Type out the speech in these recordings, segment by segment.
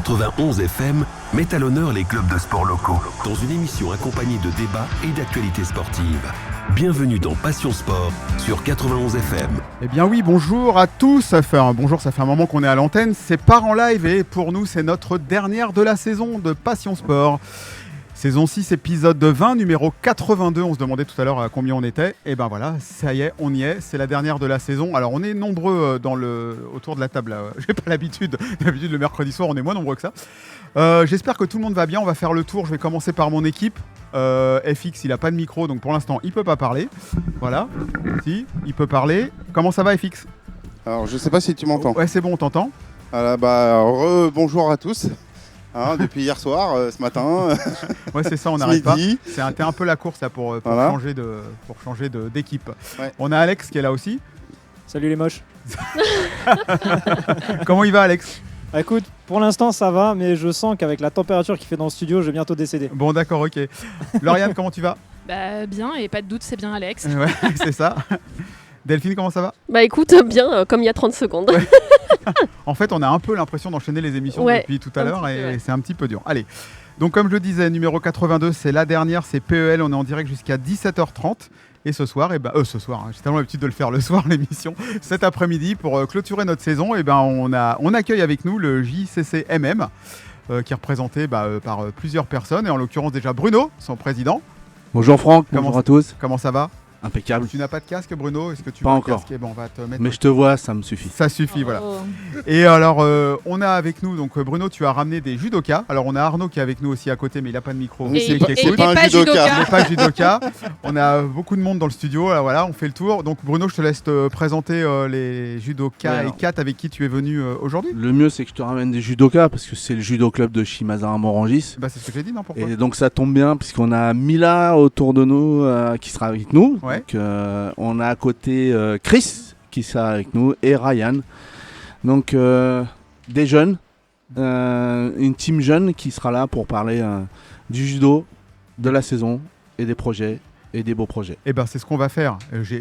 91 FM met à l'honneur les clubs de sport locaux dans une émission accompagnée de débats et d'actualités sportives. Bienvenue dans Passion Sport sur 91 FM. Eh bien oui, bonjour à tous. Ça fait un moment qu'on est à l'antenne. C'est Part en live et pour nous, c'est notre dernière de la saison de Passion Sport. Saison 6, épisode 20, numéro 82. On se demandait tout à l'heure à combien on était. Et ben voilà, ça y est, on y est. C'est la dernière de la saison. Alors on est nombreux autour de la table. J'ai pas l'habitude. D'habitude, le mercredi soir, on est moins nombreux que ça. J'espère que tout le monde va bien. On va faire le tour. Je vais commencer par mon équipe. FX, il a pas de micro, donc pour l'instant, il peut pas parler. Voilà. Si, il peut parler. Comment ça va, FX ? Alors, je sais pas si tu m'entends. Ouais, c'est bon, on t'entend. Voilà, bonjour à tous. Depuis hier soir, ce matin. Ouais, c'est ça, on n'arrête pas. C'était un peu la course là, pour voilà. changer d'équipe. Ouais. On a Alex qui est là aussi. Salut les moches. Comment il va, Alex ? Écoute, pour l'instant ça va, mais je sens qu'avec la température qu'il fait dans le studio, je vais bientôt décéder. Bon, d'accord, ok. Lauriane, comment tu vas ? Bien, et pas de doute, c'est bien Alex. Ouais, c'est ça. Delphine, comment ça va ? Écoute, bien, comme il y a 30 secondes. Ouais. En fait, on a un peu l'impression d'enchaîner les émissions depuis tout à l'heure et c'est un petit peu dur. Allez, donc comme je le disais, numéro 82, c'est la dernière, c'est PEL, on est en direct jusqu'à 17h30. Et ce soir, j'ai tellement l'habitude de le faire le soir, l'émission, cet après-midi, pour clôturer notre saison, on accueille avec nous le JCCMM, qui est représenté par plusieurs personnes, et en l'occurrence déjà Bruno, son président. Bonjour Franck, bonjour à tous. Comment ça va ? Impeccable. Tu n'as pas de casque, Bruno ? Est-ce que tu pas veux encore. Casque ? Bon, on va te mettre... Mais je te vois, ça me suffit. Ça suffit, voilà. Et alors, on a avec nous, donc Bruno, tu as ramené des judokas. Alors, on a Arnaud qui est avec nous aussi à côté, mais il n'a pas de micro. C'est pas un judoka. Il n'est pas judoka. On a beaucoup de monde dans le studio. Alors, voilà, on fait le tour. Donc, Bruno, je te laisse te présenter les judokas et Kat avec qui tu es venu aujourd'hui. Le mieux, c'est que je te ramène des judokas parce que c'est le judo club de Chimazara-Morangis. C'est ce que j'ai dit, non ? Pourquoi ? Et donc, ça tombe bien puisqu'on a Mila autour de nous qui sera avec nous. Ouais. Donc, on a à côté Chris qui sera avec nous et Ryan. Donc des jeunes, une team jeune qui sera là pour parler du judo, de la saison et des projets et des beaux projets. Et c'est ce qu'on va faire.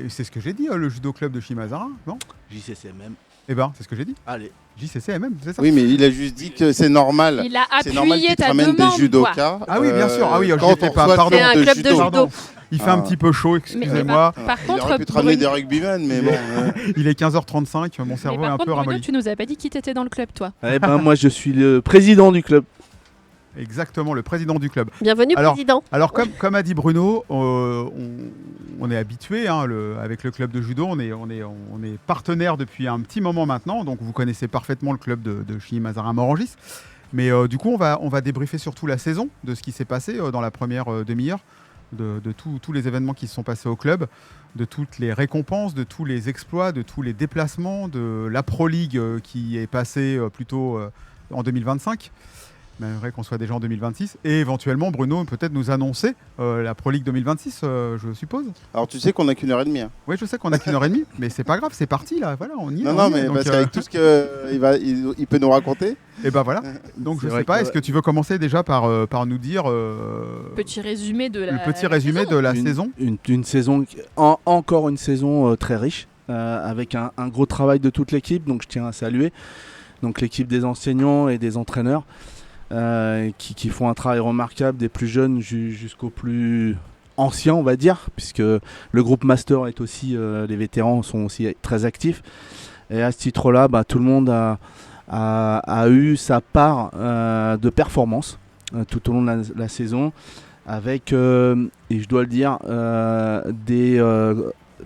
C'est ce que j'ai dit, le judo club de Chimazara, non ? JCCMM. C'est ce que j'ai dit. Allez. JCCMM, c'est ça ? Oui, mais il a juste dit que c'est normal. Il a C'est normal appuyé qu'il te ta ramène demande. des judokas. Ah oui, bien sûr. Ah oui, quand j'étais on pas. reçoit Pardon. C'est un club de judo. Il fait un petit peu chaud, excusez-moi. Par Il contre, aurait pu te ramener des rugbymen, mais bon. Il est 15h35, mon cerveau est un peu Bruno, ramolli. tu nous as pas dit qui t'étais dans le club, toi. Moi, je suis le président du club. Exactement, le président du club. Bienvenue, président. Alors comme a dit Bruno, on est habitué avec le club de judo, on est partenaire depuis un petit moment maintenant, donc vous connaissez parfaitement le club de Chimazara-Morangis. Mais du coup, on va débriefer surtout la saison, de ce qui s'est passé dans la première demi-heure, de tous les événements qui se sont passés au club, de toutes les récompenses, de tous les exploits, de tous les déplacements, de la Pro League qui est passée plutôt en 2025. J'aimerais qu'on soit déjà en 2026 et éventuellement Bruno peut-être nous annoncer la Pro League 2026, je suppose. Alors tu sais qu'on n'a qu'une heure et demie. Oui, je sais qu'on n'a qu'une heure et demie, mais c'est pas grave, c'est parti là. Voilà, on y est. Non, mais parce qu'avec tout ce qu'il peut nous raconter. Et voilà. Donc je sais pas. Est-ce que tu veux commencer déjà par nous dire petit résumé de la saison. Une saison, encore une saison très riche, avec un gros travail de toute l'équipe. Donc je tiens à saluer donc l'équipe des enseignants et des entraîneurs. Qui font un travail remarquable des plus jeunes jusqu'aux plus anciens, on va dire, puisque le groupe Master est aussi, les vétérans sont aussi très actifs. Et à ce titre-là, tout le monde a eu sa part de performance tout au long de la saison, avec, et je dois le dire, des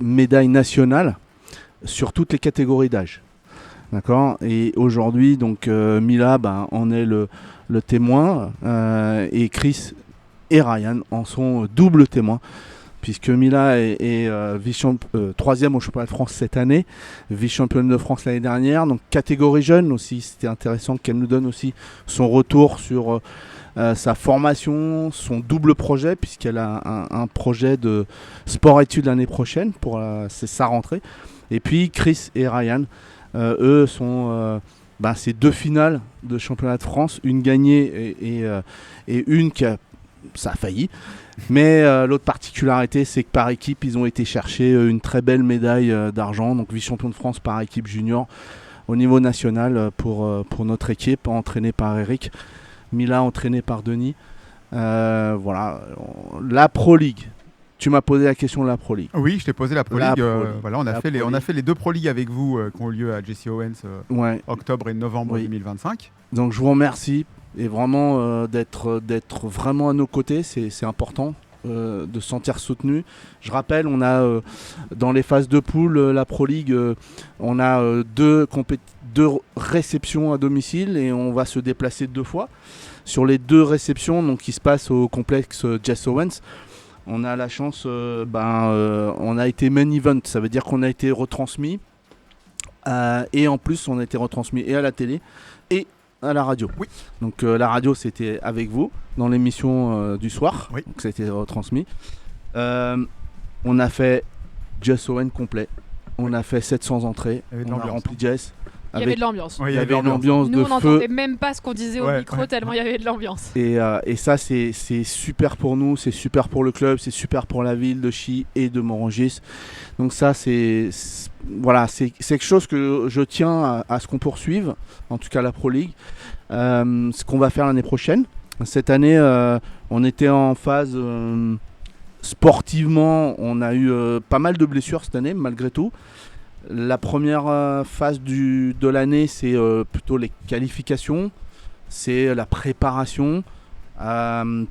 médailles nationales sur toutes les catégories d'âge. D'accord. Et aujourd'hui, donc Mila en est le témoin et Chris et Ryan en sont double témoins, puisque Mila est troisième au championnat de France cette année, vice-championne de France l'année dernière, donc catégorie jeune aussi. C'était intéressant qu'elle nous donne aussi son retour sur sa formation, son double projet, puisqu'elle a un projet de sport-études l'année prochaine, c'est sa rentrée. Et puis Chris et Ryan, eux sont ces deux finales de championnat de France, une gagnée et une ça a failli. Mais l'autre particularité, c'est que par équipe, ils ont été chercher une très belle médaille d'argent, donc vice-champion de France par équipe junior au niveau national pour notre équipe, entraînée par Eric, Mila entraîné par Denis. Voilà, la Pro League. Tu m'as posé la question de la Pro League. Oui, je t'ai posé la Pro League. Voilà, on a fait les 2 Pro League avec vous qui ont eu lieu à Jesse Owens octobre et novembre 2025. Donc je vous remercie et vraiment d'être vraiment à nos côtés, c'est important. De se sentir soutenu. Je rappelle, on a dans les phases de poule, la Pro League, on a 2 réceptions à domicile et on va se déplacer 2 fois. Sur les 2 réceptions donc, qui se passent au complexe Jesse Owens, on a la chance, on a été main event, ça veut dire qu'on a été retransmis et en plus on a été retransmis et à la télé et à la radio. Oui. Donc la radio c'était avec vous dans l'émission du soir, oui. Donc ça a été retransmis. On a fait Jesse Owens complet, on a fait 700 entrées, on a rempli Jess. Il y avait de l'ambiance. Oui, il y avait une ambiance Nous, de on feu. n'entendait même pas ce qu'on disait au micro tellement il y avait de l'ambiance. Et ça, c'est super pour nous, c'est super pour le club, c'est super pour la ville de Chi et de Morangis. Donc ça, c'est quelque chose que je tiens à ce qu'on poursuive, en tout cas la Pro League. Ce qu'on va faire l'année prochaine. Cette année, on était en phase sportivement, on a eu pas mal de blessures cette année, malgré tout. La première phase de l'année, c'est plutôt les qualifications, c'est la préparation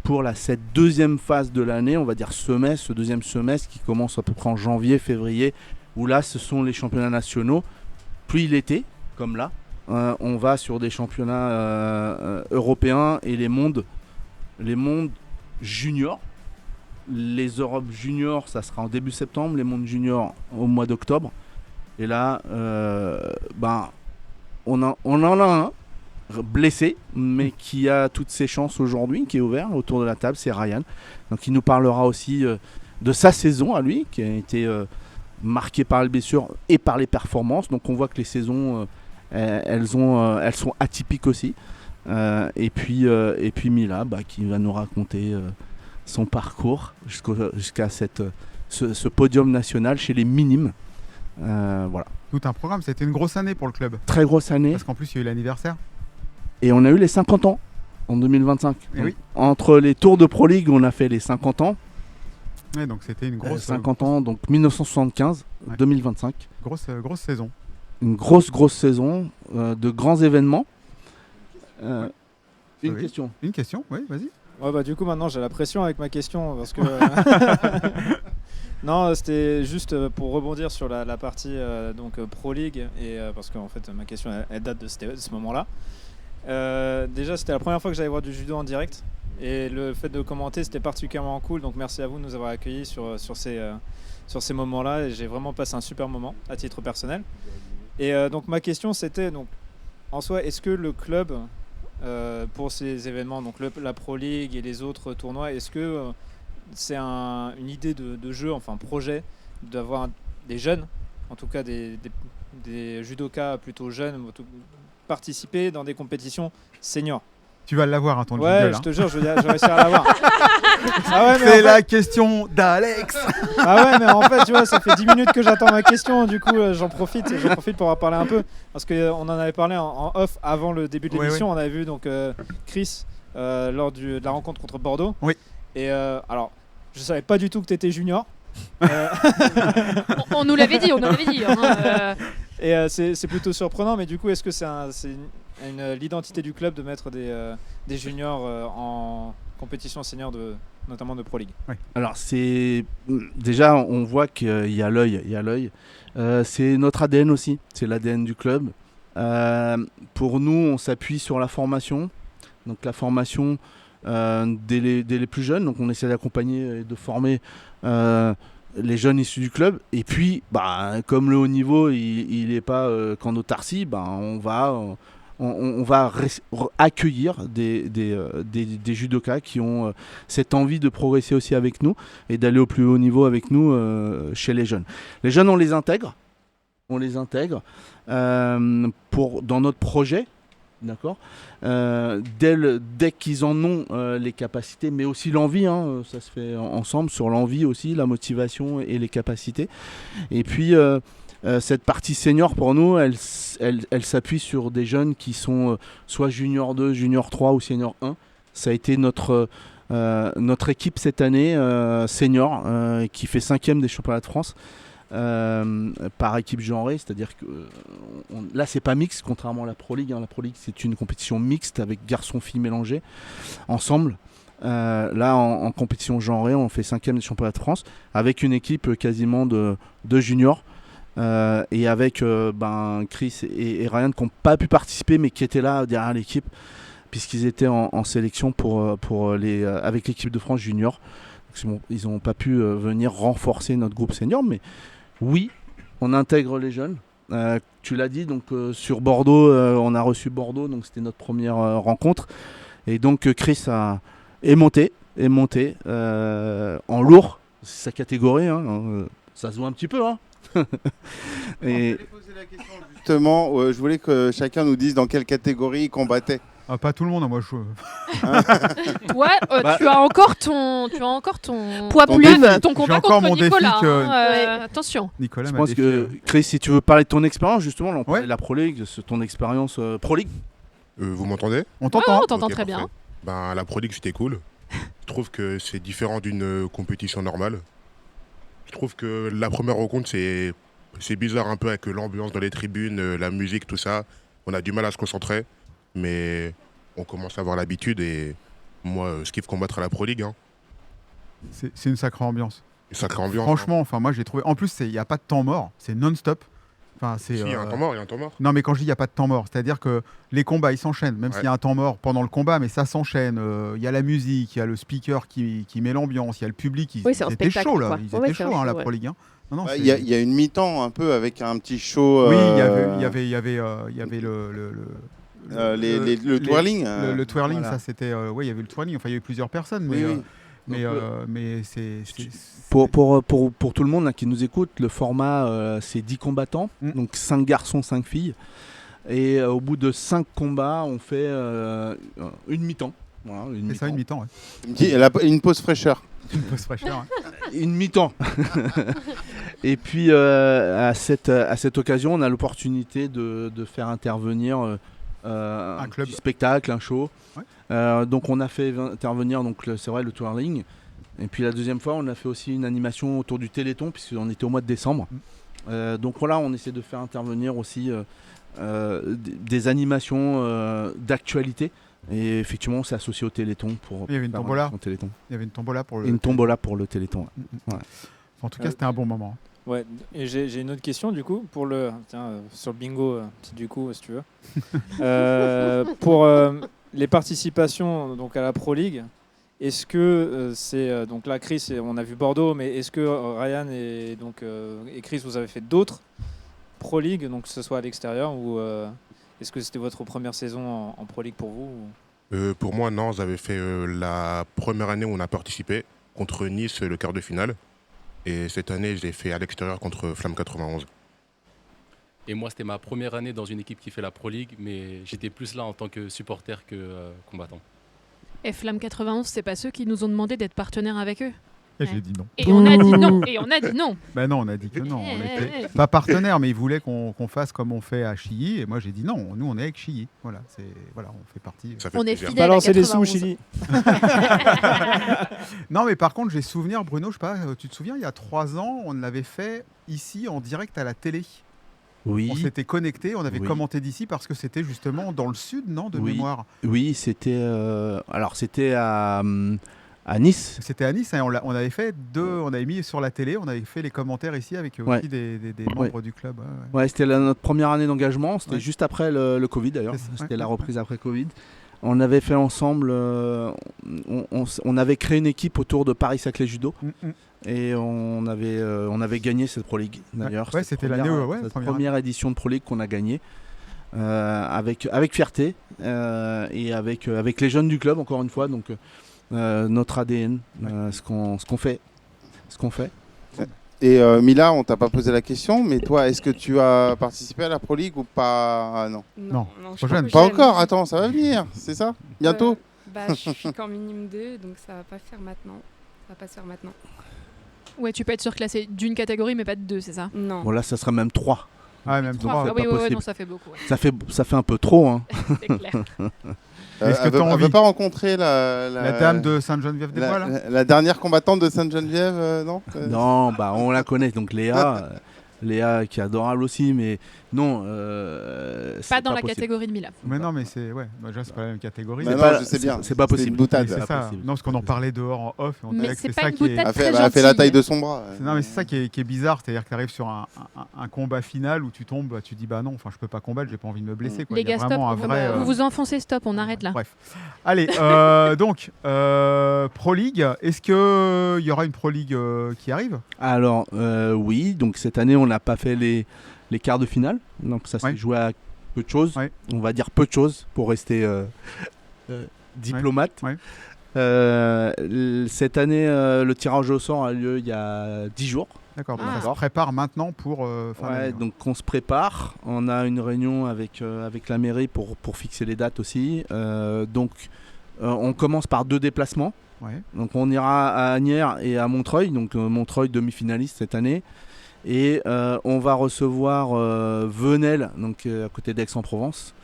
pour cette deuxième phase de l'année, on va dire ce deuxième semestre qui commence à peu près en janvier, février, où là, ce sont les championnats nationaux. Puis l'été, comme là, on va sur des championnats européens et les mondes juniors. Les Europes juniors, ça sera en début septembre, les mondes juniors au mois d'octobre. Et là, on en a un blessé, mais qui a toutes ses chances aujourd'hui, qui est ouvert autour de la table, c'est Ryan. Donc il nous parlera aussi de sa saison à lui, qui a été marquée par les blessures et par les performances. Donc on voit que les saisons, elles sont atypiques aussi. Et puis Mila, qui va nous raconter son parcours jusqu'à ce podium national chez les minimes. Voilà. Tout un programme, c'était une grosse année pour le club. Très grosse année. Parce qu'en plus, il y a eu l'anniversaire. Et on a eu les 50 ans en 2025. Oui. Entre les tours de Pro League, on a fait les 50 ans. Ouais, donc c'était une grosse... 50 ans, donc 1975, 2025. Grosse saison. Une grosse saison, de grands événements. Une question. Une question, oui, vas-y. Ouais, du coup, maintenant, j'ai la pression avec ma question, parce que... Non, c'était juste pour rebondir sur la partie Pro League, et parce qu'en fait ma question elle date de ce moment-là. Déjà, c'était la première fois que j'allais voir du judo en direct, et le fait de commenter, c'était particulièrement cool. Donc merci à vous de nous avoir accueillis sur ces moments-là, et j'ai vraiment passé un super moment à titre personnel. Et donc ma question, c'était donc en soi, est-ce que le club pour ces événements, donc la Pro League et les autres tournois, est-ce que c'est une idée de jeu, enfin projet, d'avoir des jeunes, en tout cas des judokas plutôt jeunes, participer dans des compétitions seniors? Tu vas l'avoir, ton jingle. Ouais, je te jure, je vais réussir à l'avoir. C'est la question d'Alex. Ah ouais, mais en fait, tu vois, ça fait 10 minutes que j'attends ma question, du coup, j'en profite pour en parler un peu, parce qu'on en avait parlé en off avant le début de l'émission. On avait vu donc Chris lors de la rencontre contre Bordeaux. Oui. Et alors, je savais pas du tout que tu étais junior. On nous l'avait dit. Et c'est plutôt surprenant, mais du coup, est-ce que c'est l'identité du club de mettre des juniors en compétition senior, notamment de Pro League? Oui. Alors, déjà, on voit qu'il y a l'œil. C'est notre ADN aussi, c'est l'ADN du club. Pour nous, on s'appuie sur la formation. Donc la formation dès les plus jeunes, donc on essaie d'accompagner et de former les jeunes issus du club. Et puis, comme le haut niveau, il n'est pas qu'en autarcie, on va accueillir des judokas qui ont cette envie de progresser aussi avec nous et d'aller au plus haut niveau avec nous chez les jeunes. Les jeunes, on les intègre dans notre projet. D'accord. Dès qu'ils en ont les capacités, mais aussi l'envie, ça se fait ensemble sur l'envie aussi, la motivation et les capacités. Et puis cette partie senior pour nous, elle s'appuie sur des jeunes qui sont soit junior 2, junior 3 ou senior 1. Ça a été notre équipe cette année senior qui fait 5e des championnats de France par équipe genrée, c'est-à-dire que là c'est pas mixte contrairement à la Pro League. La Pro League c'est une compétition mixte avec garçons-filles mélangés ensemble. Là en compétition genrée on fait 5e des championnats de France avec une équipe quasiment de juniors et avec Chris et Ryan qui n'ont pas pu participer mais qui étaient là derrière l'équipe puisqu'ils étaient en sélection avec l'équipe de France junior. Donc, ils n'ont pas pu venir renforcer notre groupe senior, mais oui, on intègre les jeunes. Tu l'as dit, donc sur Bordeaux, on a reçu Bordeaux, donc c'était notre première rencontre. Et donc Chris est monté en lourd, c'est sa catégorie, ça se voit un petit peu. Et... Justement, je voulais que chacun nous dise dans quelle catégorie il combattait. Ah, pas tout le monde, moi je. Ouais, tu as encore ton poids ton plume. défi. ton combat J'ai encore contre mon défi Nicolas. que- Attention. Nicolas Je m'a pense défié. que Chris, si tu veux parler de ton expérience, justement, là, on parlait Ouais. de la Pro League, ton expérience Pro League. Vous m'entendez? On t'entend. on t'entend Ok, très parfait. bien. La Pro League c'était cool. Je trouve que c'est différent d'une compétition normale. Je trouve que la première rencontre c'est bizarre un peu avec l'ambiance dans les tribunes, la musique, tout ça. On a du mal à se concentrer, mais on commence à avoir l'habitude et moi je kiffe combattre à la Pro League. C'est une sacrée ambiance. Une sacrée ambiance. Franchement, enfin moi j'ai trouvé. En plus, il n'y a pas de temps mort, c'est non-stop. Enfin, c'est. Il y a un temps mort, il y a un temps mort. Non, mais quand je dis il n'y a pas de temps mort, c'est-à-dire que les combats ils s'enchaînent, même Ouais. s'il y a un temps mort pendant le combat, mais ça s'enchaîne. Il y a la musique, il y a le speaker qui met l'ambiance, il y a le public. Oui, c'est un étaient spectacle, chauds là, quoi. ils Ouais, étaient c'est un chauds show, la ouais. Pro League. Non, non, Il y, a une mi-temps un peu avec un petit show. Oui, il y avait le twirling. le twirling, voilà. ça c'était. Oui, il y avait le twirling. Enfin, il y avait plusieurs personnes, Oui, oui. mais c'est. Pour tout le monde là, qui nous écoute, le format c'est 10 combattants, donc 5 garçons, 5 filles. Et au bout de 5 combats, on fait une mi-temps. Voilà, C'est ça, une mi-temps. Ouais. Elle a une pause fraîcheur. Une pause fraîcheur. Ouais. Une mi-temps. Et puis à cette occasion, on a l'opportunité de faire intervenir un club. petit spectacle, un show. Ouais. Donc on a fait intervenir c'est vrai le twirling. Et puis la deuxième fois, on a fait aussi une animation autour du Téléthon puisqu'on était au mois de décembre. Donc voilà, on essaie de faire intervenir aussi des animations d'actualité. Et effectivement, on s'est associé au Téléthon pour. Il y avait une faire tombola. un Téléthon. Il y avait une tombola pour le. Une tombola pour le Téléthon. Ouais. Enfin, en tout cas, c'était un bon moment. Ouais, et j'ai une autre question du coup pour sur le bingo du coup si tu veux. Pour les participations donc à la Pro League, est-ce que c'est donc là Chris, on a vu Bordeaux, mais est-ce que Ryan et Chris vous avez fait d'autres Pro League, donc que ce soit à l'extérieur ou est-ce que c'était votre première saison en Pro League pour vous ou... Pour moi, non, j'avais fait la première année où on a participé contre Nice, le quart de finale. Et cette année, j'ai fait à l'extérieur contre Flamme 91. Et moi, c'était ma première année dans une équipe qui fait la Pro League, mais j'étais plus là en tant que supporter que combattant. Et Flamme 91, c'est pas ceux qui nous ont demandé d'être partenaires avec eux. Et j'ai dit non. Et on a dit non. Et on a dit non. Ben non, on a dit que non. On était pas partenaires, mais ils voulaient qu'on fasse comme on fait à Chilly. Et moi, j'ai dit non. Nous, on est avec Chilly. Voilà, on fait partie. Ça fait On est plaisir. fidèle à Balancer des sous 91. Chili. Non, mais par contre, j'ai souvenir, Bruno, je sais pas, tu te souviens, il y a 3 ans, on l'avait fait ici en direct à la télé. Oui. On s'était connecté, on avait Oui. commenté d'ici parce que c'était justement dans le sud, non, de Oui. mémoire. Oui, c'était c'était à Nice. C'était à Nice, hein, on avait fait on avait mis sur la télé, on avait fait les commentaires ici avec aussi Ouais. des membres du club. Ouais, ouais. Ouais, c'était notre première année d'engagement. C'était Ouais. juste après le Covid d'ailleurs. C'est ça, C'était ouais. la reprise après Covid. On avait fait ensemble, on avait créé une équipe autour de Paris-Saclay Judo et on avait gagné cette Pro League d'ailleurs. Ouais, c'était l'année cette première première édition de Pro League qu'on a gagnée avec fierté et avec les jeunes du club encore une fois. Donc notre ADN, ce qu'on fait. Et Mila, on t'a pas posé la question, mais toi, est-ce que tu as participé à la Pro League ou pas? Ah, non. Non, je trop crois jeune. que Pas j'aime. encore, attends, ça va venir, c'est ça? Bientôt? Je suis qu'en minime 2, donc ça va pas faire maintenant. Ça va pas se faire maintenant. Ouais, tu peux être surclassé d'une catégorie, mais pas de deux, c'est ça? Non. Bon là, ça sera même 3. Ah, même 3. Ah c'est oui, pas ouais, possible. non, ça fait beaucoup. Ouais. Ça fait un peu trop. Hein. C'est clair. Est-ce que Elle t'as veut envie pas rencontrer La dame de Sainte-Geneviève-des-Bois, là la dernière combattante de Sainte-Geneviève, non Non, bah on la connaît, donc Léa, Léa qui est adorable aussi, mais non. Pas dans la possible. catégorie de Mila. Mais non, mais c'est. Ouais, déjà, c'est pas la même catégorie. Mais C'est non, pas- je sais bien. c'est pas C'était possible. une boutade. Mais c'est pas ça. possible. Non, parce qu'on en parlait dehors en off. Et on Mais dirait que c'est c'est pas ça une qui est. boutade. Elle Très fait la gentille. taille de son bras. Non, mais c'est ça qui est bizarre. C'est-à-dire que tu arrives sur un combat final où tu tombes, tu dis bah non, enfin, je peux pas combattre, j'ai pas envie de me blesser. Quoi. Les Il y a gars, stop. vraiment un vrai. Vous vous enfoncez, stop. On arrête là. Bref. Allez, donc, Pro League, est-ce qu'il y aura une Pro League qui arrive? Alors oui, donc cette année on n'a pas fait les quarts de finale, donc ça s'est Ouais. joué à peu de choses. Ouais. On va dire peu de choses pour rester diplomate. Ouais. Cette année, le tirage au sort a lieu il y a 10 jours. D'accord, donc Ah. ça se prépare maintenant pour fin Ouais, d'année. donc on se prépare. On a une réunion avec la mairie pour fixer les dates aussi. On commence par 2 déplacements. Ouais. Donc on ira à Asnières et à Montreuil. Donc Montreuil demi-finaliste cette année. Et on va recevoir Venelle, donc à côté d'Aix-en-Provence.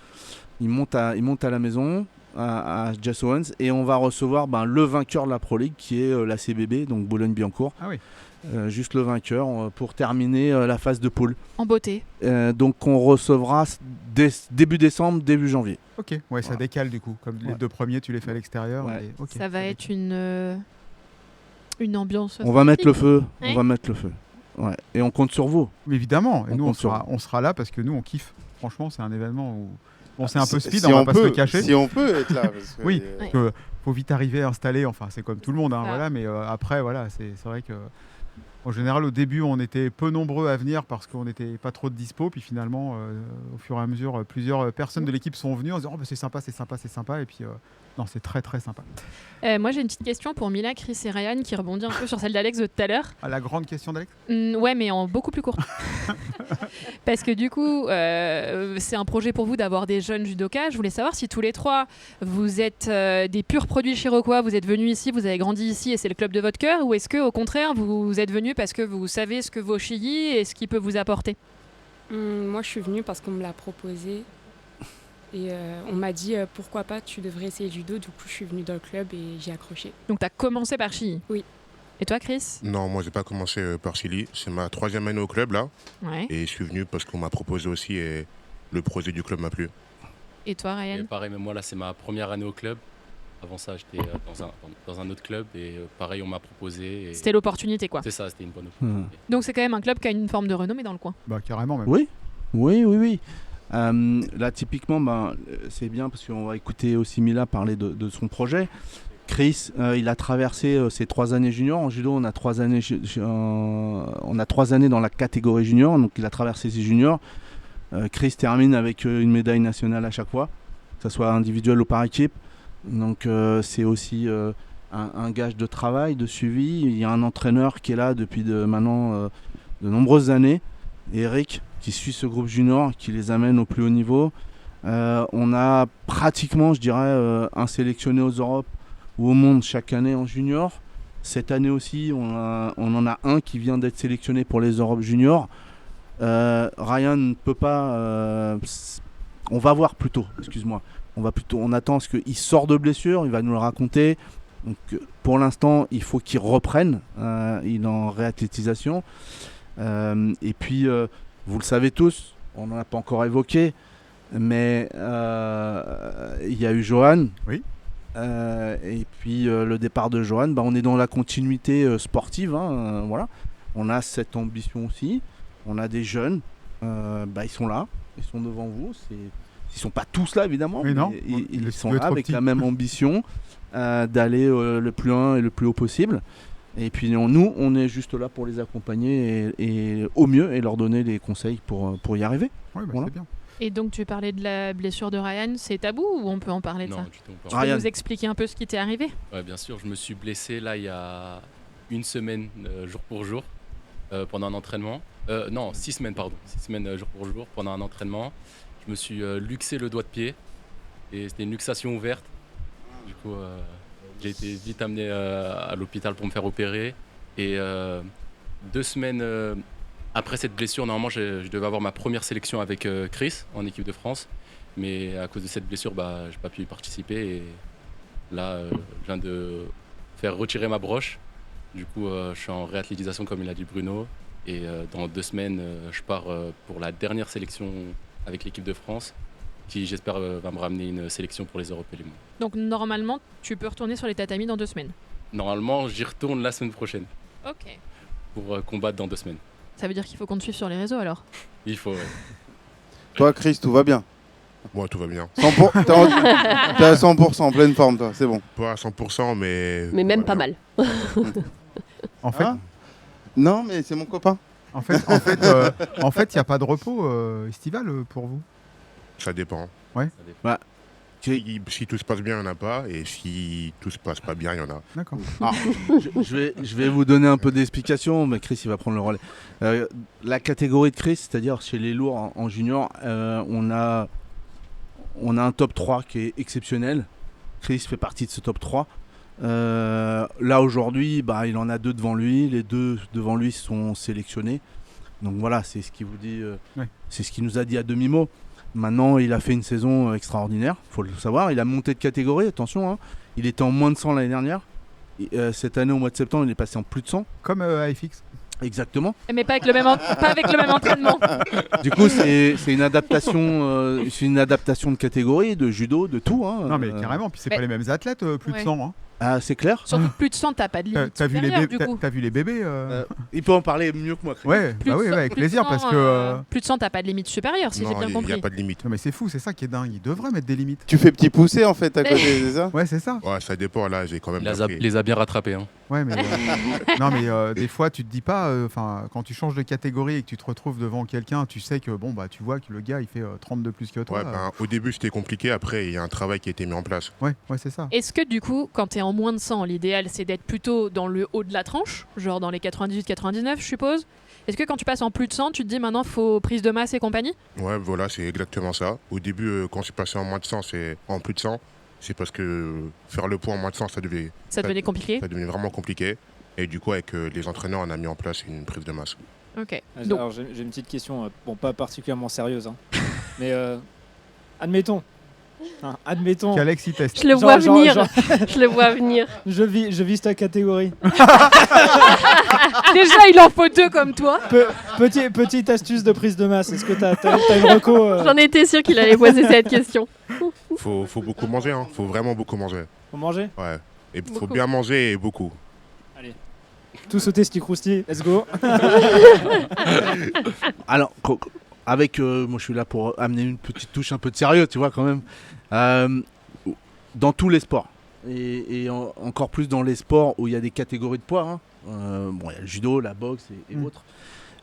Il monte à la maison à Jess Owens, et on va recevoir le vainqueur de la Pro League qui est la CBB, donc Boulogne-Billancourt. Ah oui. Juste le vainqueur pour terminer la phase de poule. En beauté. Donc on recevra début décembre, début janvier. Ok, ouais, ça Voilà. décale du coup. Comme les Ouais. 2 premiers, tu les fais à l'extérieur. Ouais. et- ok, Ça va être décale. une ambiance. On va mettre le feu. Ouais. On va mettre le feu. Ouais. Et on compte sur vous. Mais évidemment, et On nous compte sur on sera là parce que nous on kiffe. Franchement, c'est un événement où. Bon, c'est un peu Si- speed, si on va pas se peut, le cacher. Si on peut être là. Parce que, Oui. Ouais. Que faut vite arriver à installer, enfin c'est comme tout le monde, hein, Ah. voilà, mais après voilà, c'est vrai que en général au début on était peu nombreux à venir parce qu'on n'était pas trop de dispo, puis finalement au fur et à mesure plusieurs personnes de l'équipe sont venues en se disant oh, bah, c'est sympa, et puis non, c'est très très sympa. Moi, j'ai une petite question pour Mila, Chris et Ryan qui rebondit un peu sur celle d'Alex de tout à l'heure. Ah, la grande question d'Alex. Ouais, mais en beaucoup plus court. Parce que du coup, c'est un projet pour vous d'avoir des jeunes judokas. Je voulais savoir si tous les trois, vous êtes des purs produits Shirokoa, vous êtes venus ici, vous avez grandi ici et c'est le club de votre cœur, ou est-ce que au contraire, vous êtes venus parce que vous savez ce que vaut Shigi et ce qu'il peut vous apporter? Moi, je suis venue parce qu'on me l'a proposé. Et on m'a dit pourquoi pas, tu devrais essayer le judo. Du coup, je suis venue dans le club et j'ai accroché. Donc, tu as commencé par Shigi? Oui. Et toi, Chris? Non, moi, j'ai pas commencé par Chili. C'est ma 3e année au club, là. Ouais. Et je suis venu parce qu'on m'a proposé aussi et le projet du club m'a plu. Et toi, Ryan? Et pareil, mais moi là c'est ma première année au club. Avant ça j'étais dans un autre club et pareil on m'a proposé. Et... C'était l'opportunité, quoi. C'est ça, c'était une bonne opportunité. Donc, c'est quand même un club qui a une forme de renommée dans le coin. Bah carrément même. Oui. Là, typiquement, c'est bien parce qu'on va écouter aussi Mila parler de son projet. Chris, il a traversé ses 3 années juniors. En judo, on a 3 années, dans la catégorie junior, donc il a traversé ses juniors. Chris termine avec une médaille nationale à chaque fois, que ce soit individuel ou par équipe. Donc c'est aussi un gage de travail, de suivi. Il y a un entraîneur qui est là depuis maintenant de nombreuses années, Eric, qui suit ce groupe junior, qui les amène au plus haut niveau. On a pratiquement, je dirais, un sélectionné aux Europes ou au monde chaque année en junior. Cette année aussi, on en a un qui vient d'être sélectionné pour les Europes juniors. Ryan ne peut pas... on va voir plutôt, excuse-moi. On attend ce qu'il sort de blessure, il va nous le raconter. Donc, pour l'instant, il faut qu'il reprenne. Il est en réathlétisation. Et puis, vous le savez tous, on n'en a pas encore évoqué, mais il y a eu Johan. Oui. Et puis le départ de Johan, on est dans la continuité sportive. Voilà. On a cette ambition aussi. On a des jeunes. Ils sont là. Ils sont devant vous. Ils sont pas tous là évidemment. Mais non. Ils sont le là trop avec petit. la même ambition d'aller le plus loin et le plus haut possible. Et puis nous, on est juste là pour les accompagner et au mieux et leur donner des conseils pour y arriver. Ouais, bah, Voilà. c'est bien. Et donc, tu parlais de la blessure de Ryan, c'est tabou ou on peut en parler de Non, ça? du tout. Tu peux nous expliquer un peu ce qui t'est arrivé? Ouais, bien sûr, je me suis blessé là il y a une semaine, jour pour jour, pendant un entraînement. Non, 6 semaines, pardon. 6 semaines, jour pour jour, pendant un entraînement. Je me suis luxé le doigt de pied et c'était une luxation ouverte. Du coup, j'ai été vite amené à l'hôpital pour me faire opérer. Et 2 semaines Après cette blessure, normalement, je devais avoir ma première sélection avec Chris en équipe de France. Mais à cause de cette blessure, je n'ai pas pu y participer. Et là, je viens de faire retirer ma broche. Du coup, je suis en réathlétisation, comme il a dit Bruno. Et dans 2 semaines, je pars pour la dernière sélection avec l'équipe de France, qui j'espère va me ramener une sélection pour les Europes et les mondes. Donc normalement, tu peux retourner sur les tatamis dans 2 semaines. Normalement, j'y retourne la semaine prochaine. Ok. Pour combattre dans 2 semaines. Ça veut dire qu'il faut qu'on te suive sur les réseaux alors. Il faut. Toi, Chris, tout va bien? Moi, tout va bien. T'es à 100% en pleine forme, toi, c'est bon. Pas à 100%, mais. Mais même pas mal. En fait, Non, mais c'est mon copain. en fait, il n'y a pas de repos estival pour vous. Ça dépend. Ouais. Si tout se passe bien, il n'y en a pas. Et si tout se passe pas bien, il y en a. D'accord. Je vais vous donner un peu d'explication, mais Chris il va prendre le relais. La catégorie de Chris, c'est-à-dire chez les lourds en junior, on a un top 3 qui est exceptionnel. Chris fait partie de ce top 3. Là aujourd'hui, il en a 2 devant lui. Les 2 devant lui sont sélectionnés. Donc voilà, c'est ce qu'il vous dit. C'est ce qu'il nous a dit à demi-mot. Maintenant, il a fait une saison extraordinaire, faut le savoir. Il a monté de catégorie, attention. Hein. Il était en moins de 100 l'année dernière. Cette année, au mois de septembre, il est passé en plus de 100. Comme AFX. Exactement. Mais pas avec le même entraînement. Du coup, c'est une adaptation, de catégorie, de judo, de tout. Hein. Non, mais carrément. Puis c'est pas les mêmes athlètes, plus de 100. Hein. Ah, c'est clair. Surtout plus de 100, t'as pas de limite. T'as vu les bébés Il peut en parler mieux que moi. Ouais, avec plaisir parce que. Plus de 100, t'as pas de limite supérieure, si j'ai bien compris. Il n'y a pas de limite. Non, mais c'est fou, c'est ça qui est dingue. Ils devraient mettre des limites. Tu fais petit poussé en fait à côté, c'est ça? Ouais, c'est ça. Ouais, ça dépend. Là, j'ai quand même. Les a bien rattrapés. Hein. Ouais, mais non, mais des fois, tu te dis pas. Quand tu changes de catégorie et que tu te retrouves devant quelqu'un, tu sais que tu vois que le gars, il fait 30 de plus que toi. Ouais, au début, c'était compliqué. Après, il y a un travail qui a été mis en place. Ouais, c'est ça. Est-ce que du coup, quand t'es en moins de 100, l'idéal c'est d'être plutôt dans le haut de la tranche, genre dans les 98-99, je suppose? Est-ce que quand tu passes en plus de 100, tu te dis maintenant faut prise de masse et compagnie? Ouais, voilà, c'est exactement ça. Au début, quand c'est passé en moins de 100, c'est en plus de 100. C'est parce que faire le poids en moins de 100, ça devenait compliqué. Ça devenait vraiment compliqué. Et du coup, avec les entraîneurs, on a mis en place une prise de masse. Ok. Alors j'ai une petite question, pas particulièrement sérieuse, hein. Mais admettons qu'Alex y teste. Je le vois venir. Je le vois venir. Je vise ta catégorie. Déjà, il en faut 2 comme toi. Petite astuce de prise de masse. Est-ce que t'as une reco J'en étais sûr qu'il allait poser cette question. Faut beaucoup manger, hein. Faut vraiment beaucoup manger. Faut manger? Ouais. Et faut bien manger et beaucoup. Allez. Tout sauter, stick crousti. Let's go. Alors, moi je suis là pour amener une petite touche un peu de sérieux, tu vois, quand même. Dans tous les sports, et encore plus dans les sports où il y a des catégories de poids, hein. Il y a le judo, la boxe et autres.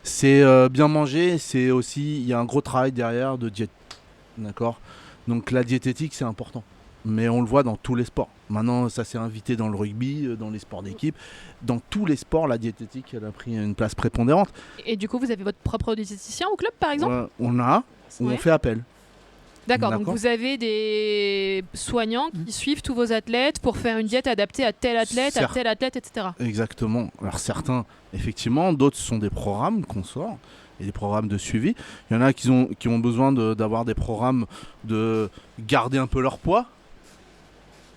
C'est bien manger, c'est aussi, il y a un gros travail derrière de diète. D'accord? Donc la diététique, c'est important. Mais on le voit dans tous les sports. Maintenant, ça s'est invité dans le rugby, dans les sports d'équipe. Dans tous les sports, la diététique, elle a pris une place prépondérante. Et du coup, vous avez votre propre diététicien au club, par exemple? On fait appel. D'accord, donc vous avez des soignants qui suivent tous vos athlètes pour faire une diète adaptée à tel athlète, etc. Exactement. Alors certains, effectivement, d'autres sont des programmes qu'on sort. Et des programmes de suivi. Il y en a qui ont besoin d'avoir des programmes de garder un peu leur poids.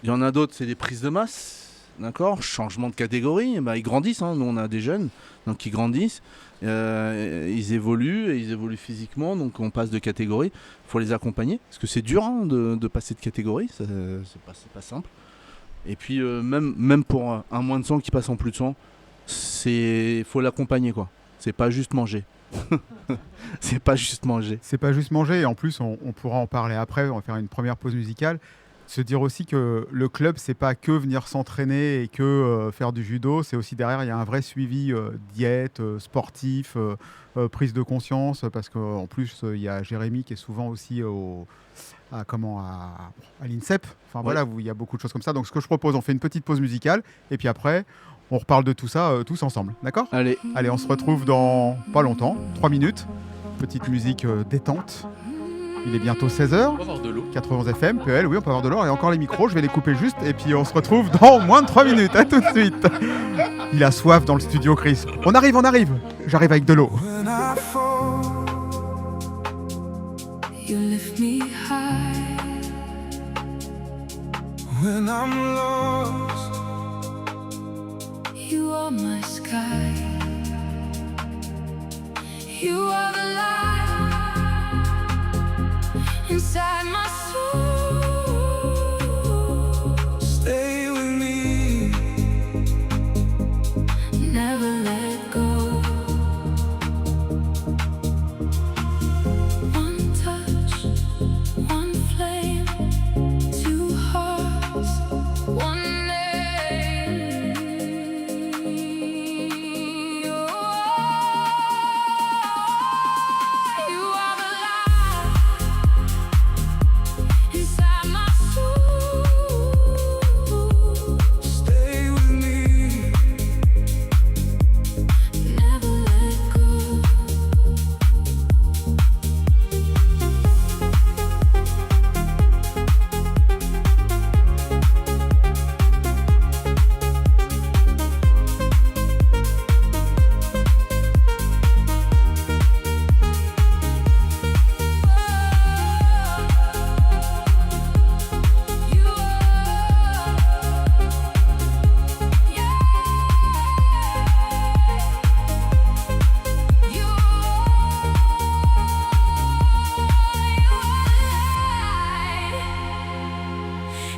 Il y en a d'autres, c'est des prises de masse, d'accord, changement de catégorie. Ils grandissent, hein. Nous on a des jeunes, donc ils grandissent, ils évoluent physiquement, donc on passe de catégorie. Il faut les accompagner, parce que c'est dur, hein, de passer de catégorie, c'est pas simple. Et puis même pour un moins de 100 qui passe en plus de 100, faut l'accompagner, quoi. C'est pas juste manger. C'est pas juste manger. C'est pas juste manger, et en plus on pourra en parler après, on va faire une première pause musicale. Se dire aussi que le club, c'est pas que venir s'entraîner et que faire du judo, c'est aussi derrière, il y a un vrai suivi diète, sportif, prise de conscience, parce qu'en plus, il y a Jérémy qui est souvent aussi à l'INSEP. Enfin voilà, il y a beaucoup de choses comme ça. Donc ce que je propose, on fait une petite pause musicale, et puis après, on reparle de tout ça tous ensemble. D'accord ? Allez, on se retrouve dans pas longtemps, 3 minutes. Petite musique détente. Il est bientôt 16h, On peut avoir de l'eau. 91 FM, PL, oui, on peut avoir de l'or. Et encore les micros, je vais les couper juste. Et puis on se retrouve dans moins de 3 minutes. À tout de suite. Il a soif dans le studio, Chris. On arrive. J'arrive avec de l'eau. When I lift me high. When I'm lost, you are my sky. You are the light inside my soul. Stay with me, never let go. One touch, one flame, two hearts, one name. You are the light inside my soul. Stay with me, never let go.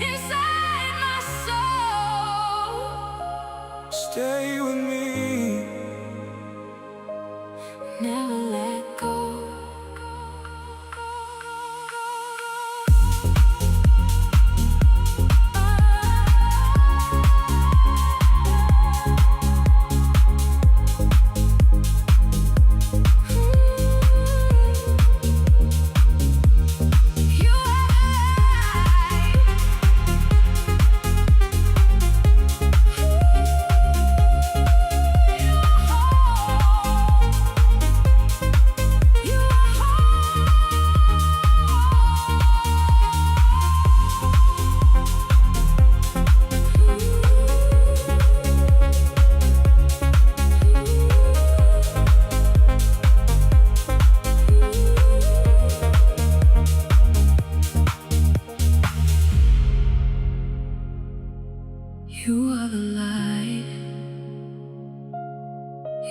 Inside my soul, stay with me, never let go. You You are the light.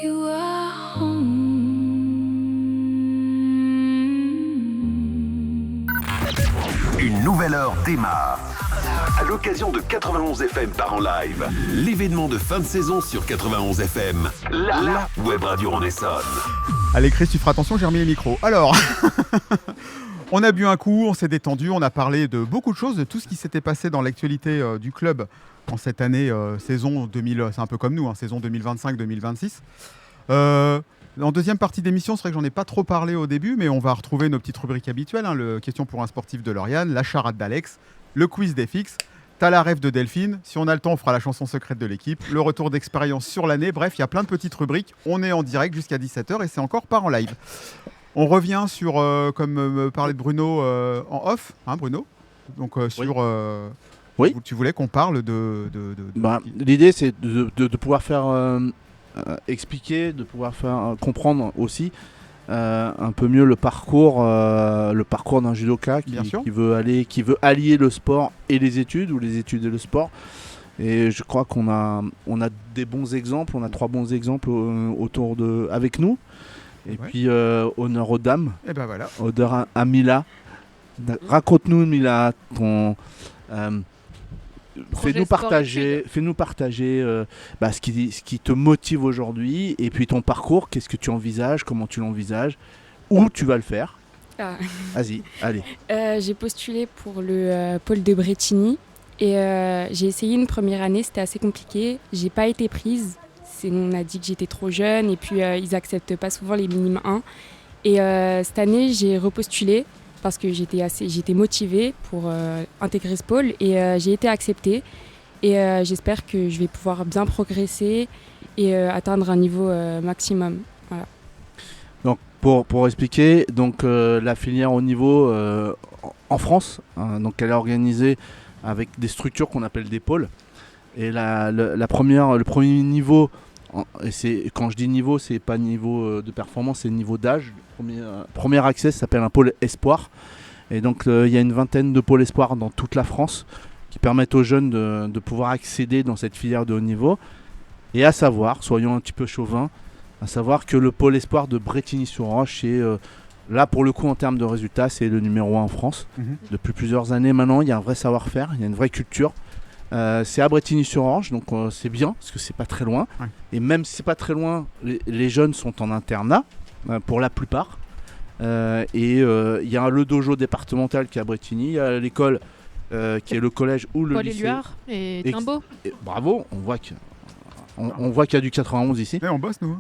You are home. Une nouvelle heure démarre. À l'occasion de 91 FM part en live, l'événement de fin de saison sur 91 FM, la web radio en Essonne. Allez Chris, tu feras attention, j'ai remis les micros. Alors, on a bu un coup, on s'est détendu, on a parlé de beaucoup de choses, de tout ce qui s'était passé dans l'actualité du club en cette année saison 2000, c'est un peu comme nous, hein, saison 2025-2026. En deuxième partie d'émission, c'est vrai que j'en ai pas trop parlé au début, mais on va retrouver nos petites rubriques habituelles, hein, le question pour un sportif de Lauriane, la charade d'Alex, le quiz d'FX, t'as la rêve de Delphine, si on a le temps on fera la chanson secrète de l'équipe, le retour d'expérience sur l'année, bref, il y a plein de petites rubriques, on est en direct jusqu'à 17h et c'est encore pas en live. On revient sur, comme me parlait de Bruno en off, hein Bruno, donc sur... Oui. Tu voulais qu'on parle de... L'idée c'est de pouvoir faire expliquer, de pouvoir faire comprendre aussi un peu mieux le parcours d'un judoka qui veut allier le sport et les études, ou les études et le sport. Et je crois qu'on a des bons exemples, on a 3 bons exemples avec nous. Et puis honneur aux dames. Et ben voilà. Honneur à Mila. Raconte-nous Mila ton... Fais-nous partager ce qui te motive aujourd'hui, et puis ton parcours, qu'est-ce que tu envisages, comment tu l'envisages, où tu vas le faire. Vas-y, allez. J'ai postulé pour le pôle de Bretigny et j'ai essayé une première année, c'était assez compliqué, j'ai pas été prise, on a dit que j'étais trop jeune et puis ils acceptent pas souvent les minimes 1. Et cette année j'ai repostulé parce que j'étais motivée pour intégrer ce pôle et j'ai été acceptée. Et j'espère que je vais pouvoir bien progresser et atteindre un niveau maximum. Voilà. Donc pour expliquer, donc, la filière au niveau en France, donc elle est organisée avec des structures qu'on appelle des pôles. Et le premier niveau, et quand je dis niveau, c'est pas niveau de performance, c'est niveau d'âge. Premier accès, ça s'appelle un pôle espoir. Et donc il y a une vingtaine de pôles espoirs dans toute la France qui permettent aux jeunes de pouvoir accéder dans cette filière de haut niveau. Et à savoir, soyons un petit peu chauvins, à savoir que le pôle espoir de Brétigny-sur-Orge, c'est là pour le coup en termes de résultats, c'est le numéro 1 en France. Depuis plusieurs années maintenant, il y a un vrai savoir-faire, il y a une vraie culture. C'est à Brétigny-sur-Orge, donc c'est bien parce que c'est pas très loin. Ouais. Et même si c'est pas très loin, les jeunes sont en internat pour la plupart. Et il y a le dojo départemental qui est à Brétigny, il y a l'école qui est le collège ou le Paul lycée. Éluard et Timbaud. Bravo, on voit qu'il y a du 91 ici. On bosse nous.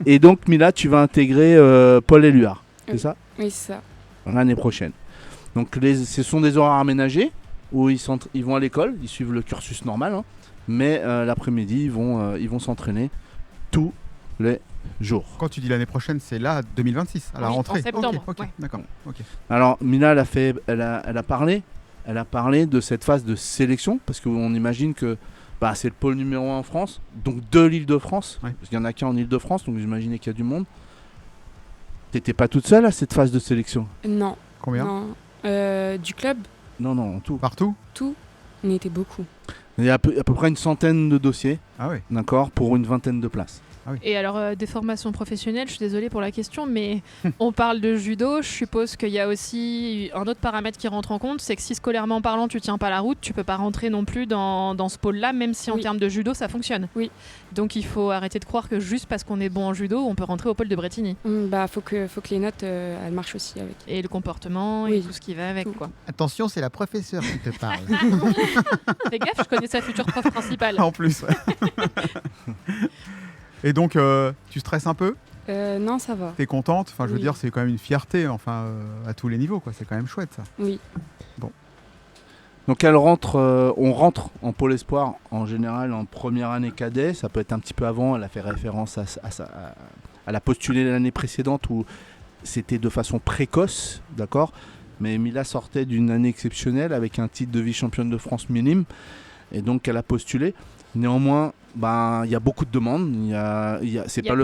Et donc Mila, tu vas intégrer Paul Éluard, c'est ça? Oui, c'est ça. L'année prochaine. Donc ce sont des horaires aménagés où ils vont à l'école, ils suivent le cursus normal, hein, mais l'après-midi ils vont s'entraîner tous les jours. Quand tu dis l'année prochaine, c'est là 2026 à la rentrée. En septembre. Ok, Ouais. d'accord. Ok. Alors Mila, elle a parlé de cette phase de sélection parce qu'on imagine que c'est le pôle numéro 1 en France, donc de l'Île-de-France, parce qu'il n'y en a qu'un en Île-de-France, donc j'imaginais qu'il y a du monde. T'étais pas toute seule à cette phase de sélection? Non. Combien? Non. Du club? Non, tout. Partout? Tout. On était beaucoup. Il y a à peu près une centaine de dossiers, d'accord, pour une vingtaine de places. Et alors, des formations professionnelles, je suis désolée pour la question, mais on parle de judo. Je suppose qu'il y a aussi un autre paramètre qui rentre en compte, c'est que si scolairement parlant, tu tiens pas la route, tu peux pas rentrer non plus dans ce pôle-là, même si en termes de judo, ça fonctionne. Oui. Donc il faut arrêter de croire que juste parce qu'on est bon en judo, on peut rentrer au pôle de Brétigny. Faut que les notes, elles marchent aussi avec. Et le comportement et tout ce qui va avec, quoi. Attention, c'est la professeure qui te parle. Fais gaffe, je connais sa future prof principale. En plus, Et donc, tu stresses un peu? Non, ça va. T'es contente? Enfin, je veux Oui. dire, c'est quand même une fierté, à tous les niveaux, quoi. C'est quand même chouette, ça. Oui. Bon. Donc on rentre en pôle espoir en général en première année cadet, ça peut être un petit peu avant, elle a fait référence elle a postulé l'année précédente où c'était de façon précoce, d'accord, mais Mila sortait d'une année exceptionnelle avec un titre de vice-championne de France minime, et donc elle a postulé. Néanmoins, il y a beaucoup de demandes, c'est pas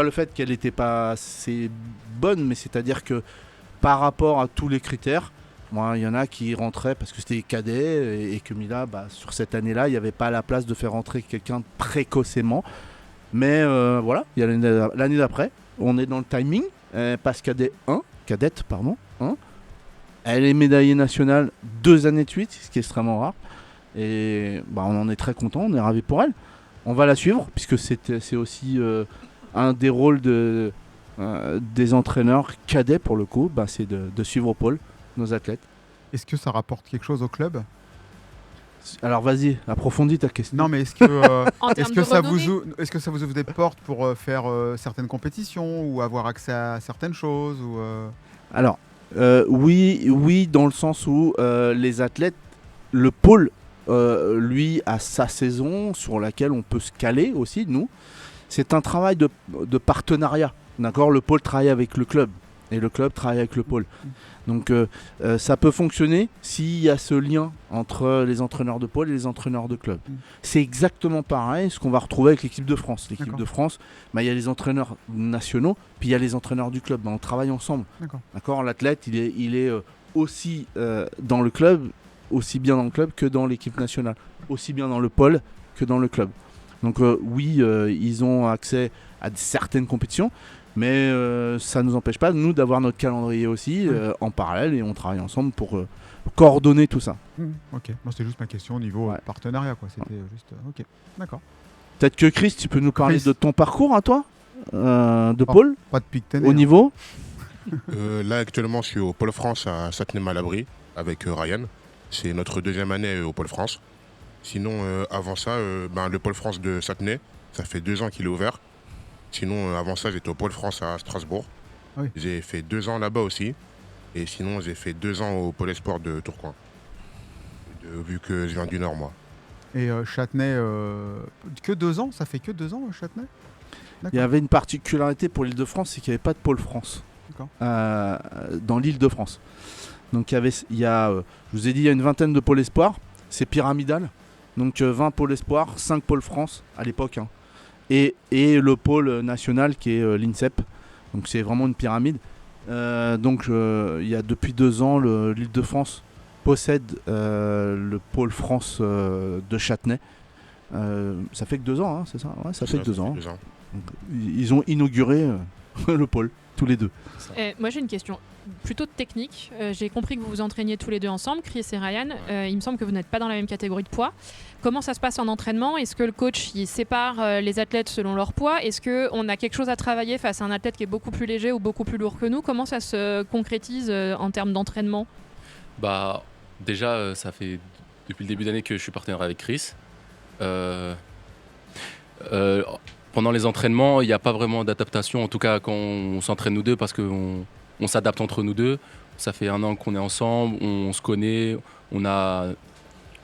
le fait qu'elle n'était pas assez bonne, mais c'est-à-dire que par rapport à tous les critères, il y en a qui rentraient parce que c'était cadet et que Mila, sur cette année-là, il n'y avait pas la place de faire rentrer quelqu'un précocement. Mais voilà, il y a l'année d'après, on est dans le timing, elle passe cadette, pardon. Elle est médaillée nationale 2 années de suite, ce qui est extrêmement rare. Et on en est très content, on est ravis pour elle. On va la suivre, puisque c'est aussi un des rôles des entraîneurs cadets, pour le coup, c'est de suivre au pôle nos athlètes. Est-ce que ça rapporte quelque chose au club? Alors vas-y, approfondis ta question. Non, mais est-ce que, est-ce que ça vous ouvre des portes pour faire certaines compétitions ou avoir accès à certaines choses ou Alors, oui, dans le sens où les athlètes, le pôle, lui, a sa saison sur laquelle on peut se caler aussi, nous. C'est un travail de partenariat, d'accord? Le pôle travaille avec le club et le club travaille avec le pôle. Donc ça peut fonctionner s'il y a ce lien entre les entraîneurs de pôle et les entraîneurs de club. C'est exactement pareil ce qu'on va retrouver avec l'équipe de France. L'équipe de France, il y a les entraîneurs nationaux, puis il y a les entraîneurs du club. On travaille ensemble. D'accord. L'athlète, il est aussi dans le club, aussi bien dans le club que dans l'équipe nationale, aussi bien dans le pôle que dans le club. Donc oui, ils ont accès à certaines compétitions, mais ça ne nous empêche pas, nous, d'avoir notre calendrier aussi en parallèle, et on travaille ensemble pour coordonner tout ça. Ok, c'était juste ma question au niveau partenariat, quoi. C'était juste... Ok, d'accord. Peut-être que Chris, tu peux nous parler de ton parcours à toi, de pôle, pas depuis que t'es né, au niveau Là, actuellement, je suis au Pôle France à Satenay-Malabry avec Ryan. C'est notre 2e année au Pôle France. Sinon, avant ça, le Pôle France de Satenay, ça fait 2 ans qu'il est ouvert. Sinon, avant ça, j'étais au Pôle France à Strasbourg. Oui. J'ai fait 2 ans là-bas aussi. Et sinon, j'ai fait 2 ans au Pôle Espoir de Tourcoing. Vu que je viens du Nord, moi. Et Châtenay, que 2 ans? Ça fait que 2 ans, Châtenay? Il y avait une particularité pour l'Île-de-France, c'est qu'il n'y avait pas de Pôle France dans l'Île-de-France. Donc je vous ai dit, il y a une vingtaine de pôles espoirs. C'est pyramidal. Donc 20 pôles espoirs, 5 pôles France à l'époque. Et le pôle national qui est l'INSEP. Donc c'est vraiment une pyramide. Donc il y a depuis 2 ans, l'Île-de-France possède le pôle France de Châtenay. Ça fait que 2 ans, hein, c'est ça? Ouais, ça fait que 2 ans. Donc, ils ont inauguré le pôle, tous les deux. Moi j'ai une question plutôt technique. J'ai compris que vous vous entraîniez tous les deux ensemble, Chris et Ryan. Il me semble que vous n'êtes pas dans la même catégorie de poids. Comment ça se passe en entraînement? Est-ce que le coach il sépare les athlètes selon leur poids? Est-ce qu'on a quelque chose à travailler face à un athlète qui est beaucoup plus léger ou beaucoup plus lourd que nous? Comment ça se concrétise en termes d'entraînement? Bah, déjà, ça fait depuis le début d'année que je suis partenaire avec Chris. Pendant les entraînements, il n'y a pas vraiment d'adaptation, en tout cas quand on s'entraîne nous deux, parce qu'on s'adapte entre nous deux. Ça fait 1 an qu'on est ensemble, on se connaît, on a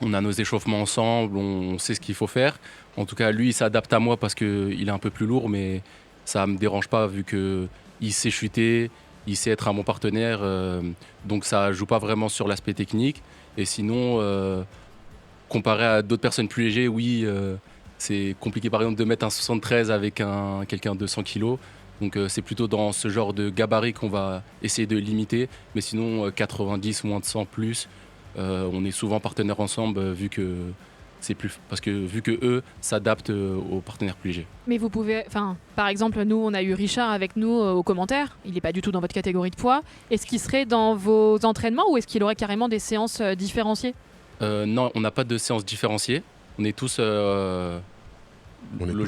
nos échauffements ensemble, on sait ce qu'il faut faire. En tout cas, lui, il s'adapte à moi parce qu'il est un peu plus lourd, mais ça ne me dérange pas vu qu'il sait chuter, il sait être un bon partenaire. Donc ça ne joue pas vraiment sur l'aspect technique. Et sinon, comparé à d'autres personnes plus légères, oui, c'est compliqué par exemple de mettre un 73 avec quelqu'un de 100 kg. Donc c'est plutôt dans ce genre de gabarit qu'on va essayer de limiter. Mais sinon, 90, moins de 100 plus, on est souvent partenaires ensemble vu que eux s'adaptent aux partenaires plus légers. Mais vous pouvez, par exemple, nous, on a eu Richard avec nous aux commentaires. Il n'est pas du tout dans votre catégorie de poids. Est-ce qu'il serait dans vos entraînements ou est-ce qu'il aurait carrément des séances différenciées? Non, on n'a pas de séances différenciées. On est tous